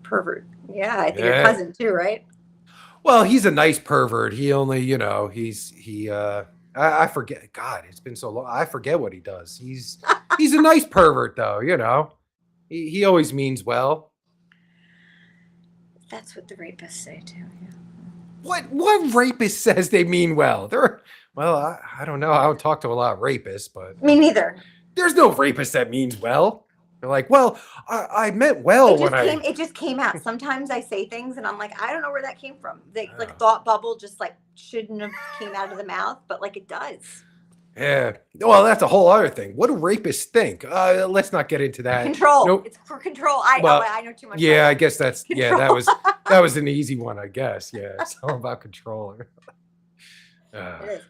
Pervert. Yeah, I think your cousin too, right? Well, he's a nice pervert. He only, I forget. God, it's been so long. I forget what he does. He's a nice pervert, though. He always means well. That's what the rapists say too. Yeah. What rapist says they mean well? I don't know. I don't talk to a lot of rapists, but me neither. There's no rapist that means well. They're like, well, I meant well it just came out. Sometimes I say things and I'm like, I don't know where that came from. Like a thought bubble just like shouldn't have came out of the mouth, but like it does. Yeah. Well, that's a whole other thing. What do rapists think? Let's not get into that. Control. Nope. It's for control. I know too much. Yeah, I guess that's control. that was an easy one, I guess. Yeah, it's all about control. It is.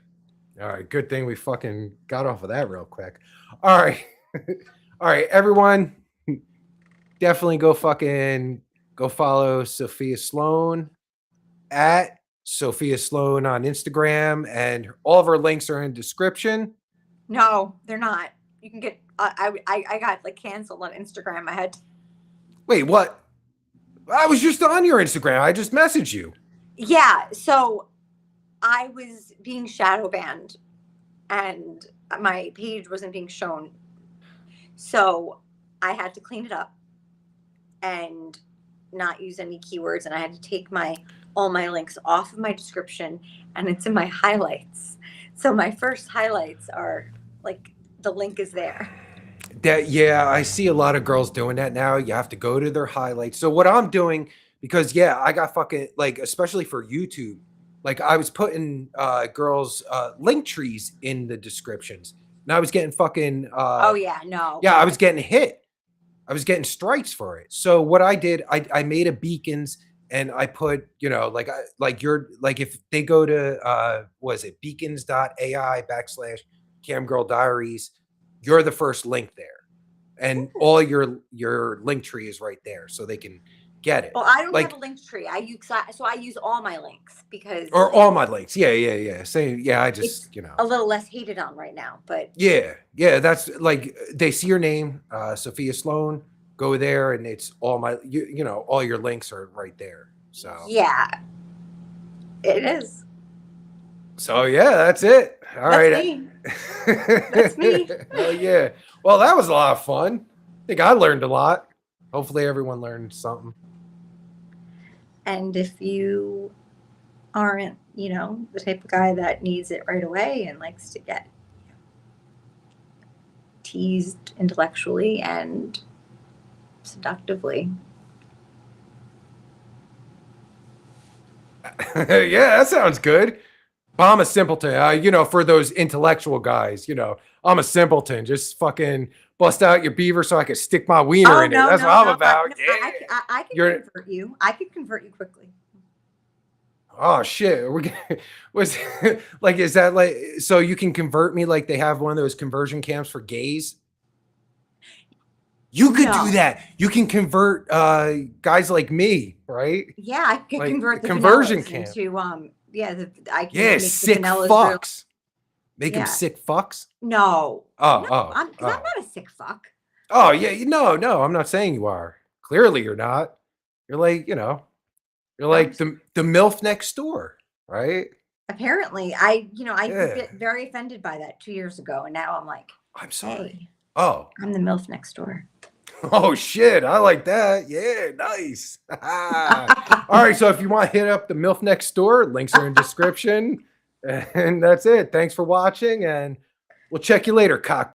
All right, good thing we fucking got off of that real quick. All right. All right, everyone, definitely go follow Sophia Sloane at Sophia Sloane on Instagram, and all of her links are in the description. No, they're not. You can get, I got like canceled on Instagram. I had. Wait, what? I was just on your Instagram. I just messaged you. Yeah, so I was being shadow banned and my page wasn't being shown. So I had to clean it up and not use any keywords. And I had to take all my links off of my description, and it's in my highlights. So my first highlights are like, the link is there. I see a lot of girls doing that now. You have to go to their highlights. So what I'm doing, because I got fucking, like, especially for YouTube, like I was putting girls link trees in the descriptions. And I was getting fucking I was getting hit. I was getting strikes for it. So what I did, I made a beacons, and I put, if they go to beacons.ai/Cam Girl Diaries, you're the first link there. And all your link tree is right there, so they can get it. Well, I don't have a link tree. I use all my links or all my links. Yeah. Same. Yeah, I just a little less hated on right now, but yeah. That's like, they see your name, Sophia Sloane. Go there, and it's all my all your links are right there. So yeah, it is. So yeah, that's it. That's me. That's me. Oh yeah. Well, that was a lot of fun. I think I learned a lot. Hopefully everyone learned something. And if you aren't, the type of guy that needs it right away and likes to get teased intellectually and seductively. Yeah, that sounds good. I'm a simpleton. For those intellectual guys, I'm a simpleton. Just fucking bust out your beaver so I can stick my wiener in it. That's what I'm about. I can convert you. I could convert you quickly. Oh shit! Is that like, so you can convert me? Like, they have one of those conversion camps for gays. You could do that. You can convert guys like me, right? Yeah, I could convert the conversion camp into I can make sick fucks. Make them sick fucks. No. I'm not a sick fuck. Oh yeah, no, I'm not saying you are. Clearly, you're not. You're like, you're like the MILF next door, right? Apparently, I get very offended by that 2 years ago, and now I'm like, I'm sorry. Hey, oh, I'm the MILF next door. Oh shit, I like that. Yeah, nice. All right, so if you want to hit up the MILF next door, links are in description. And that's it. Thanks for watching, and we'll check you later, cock.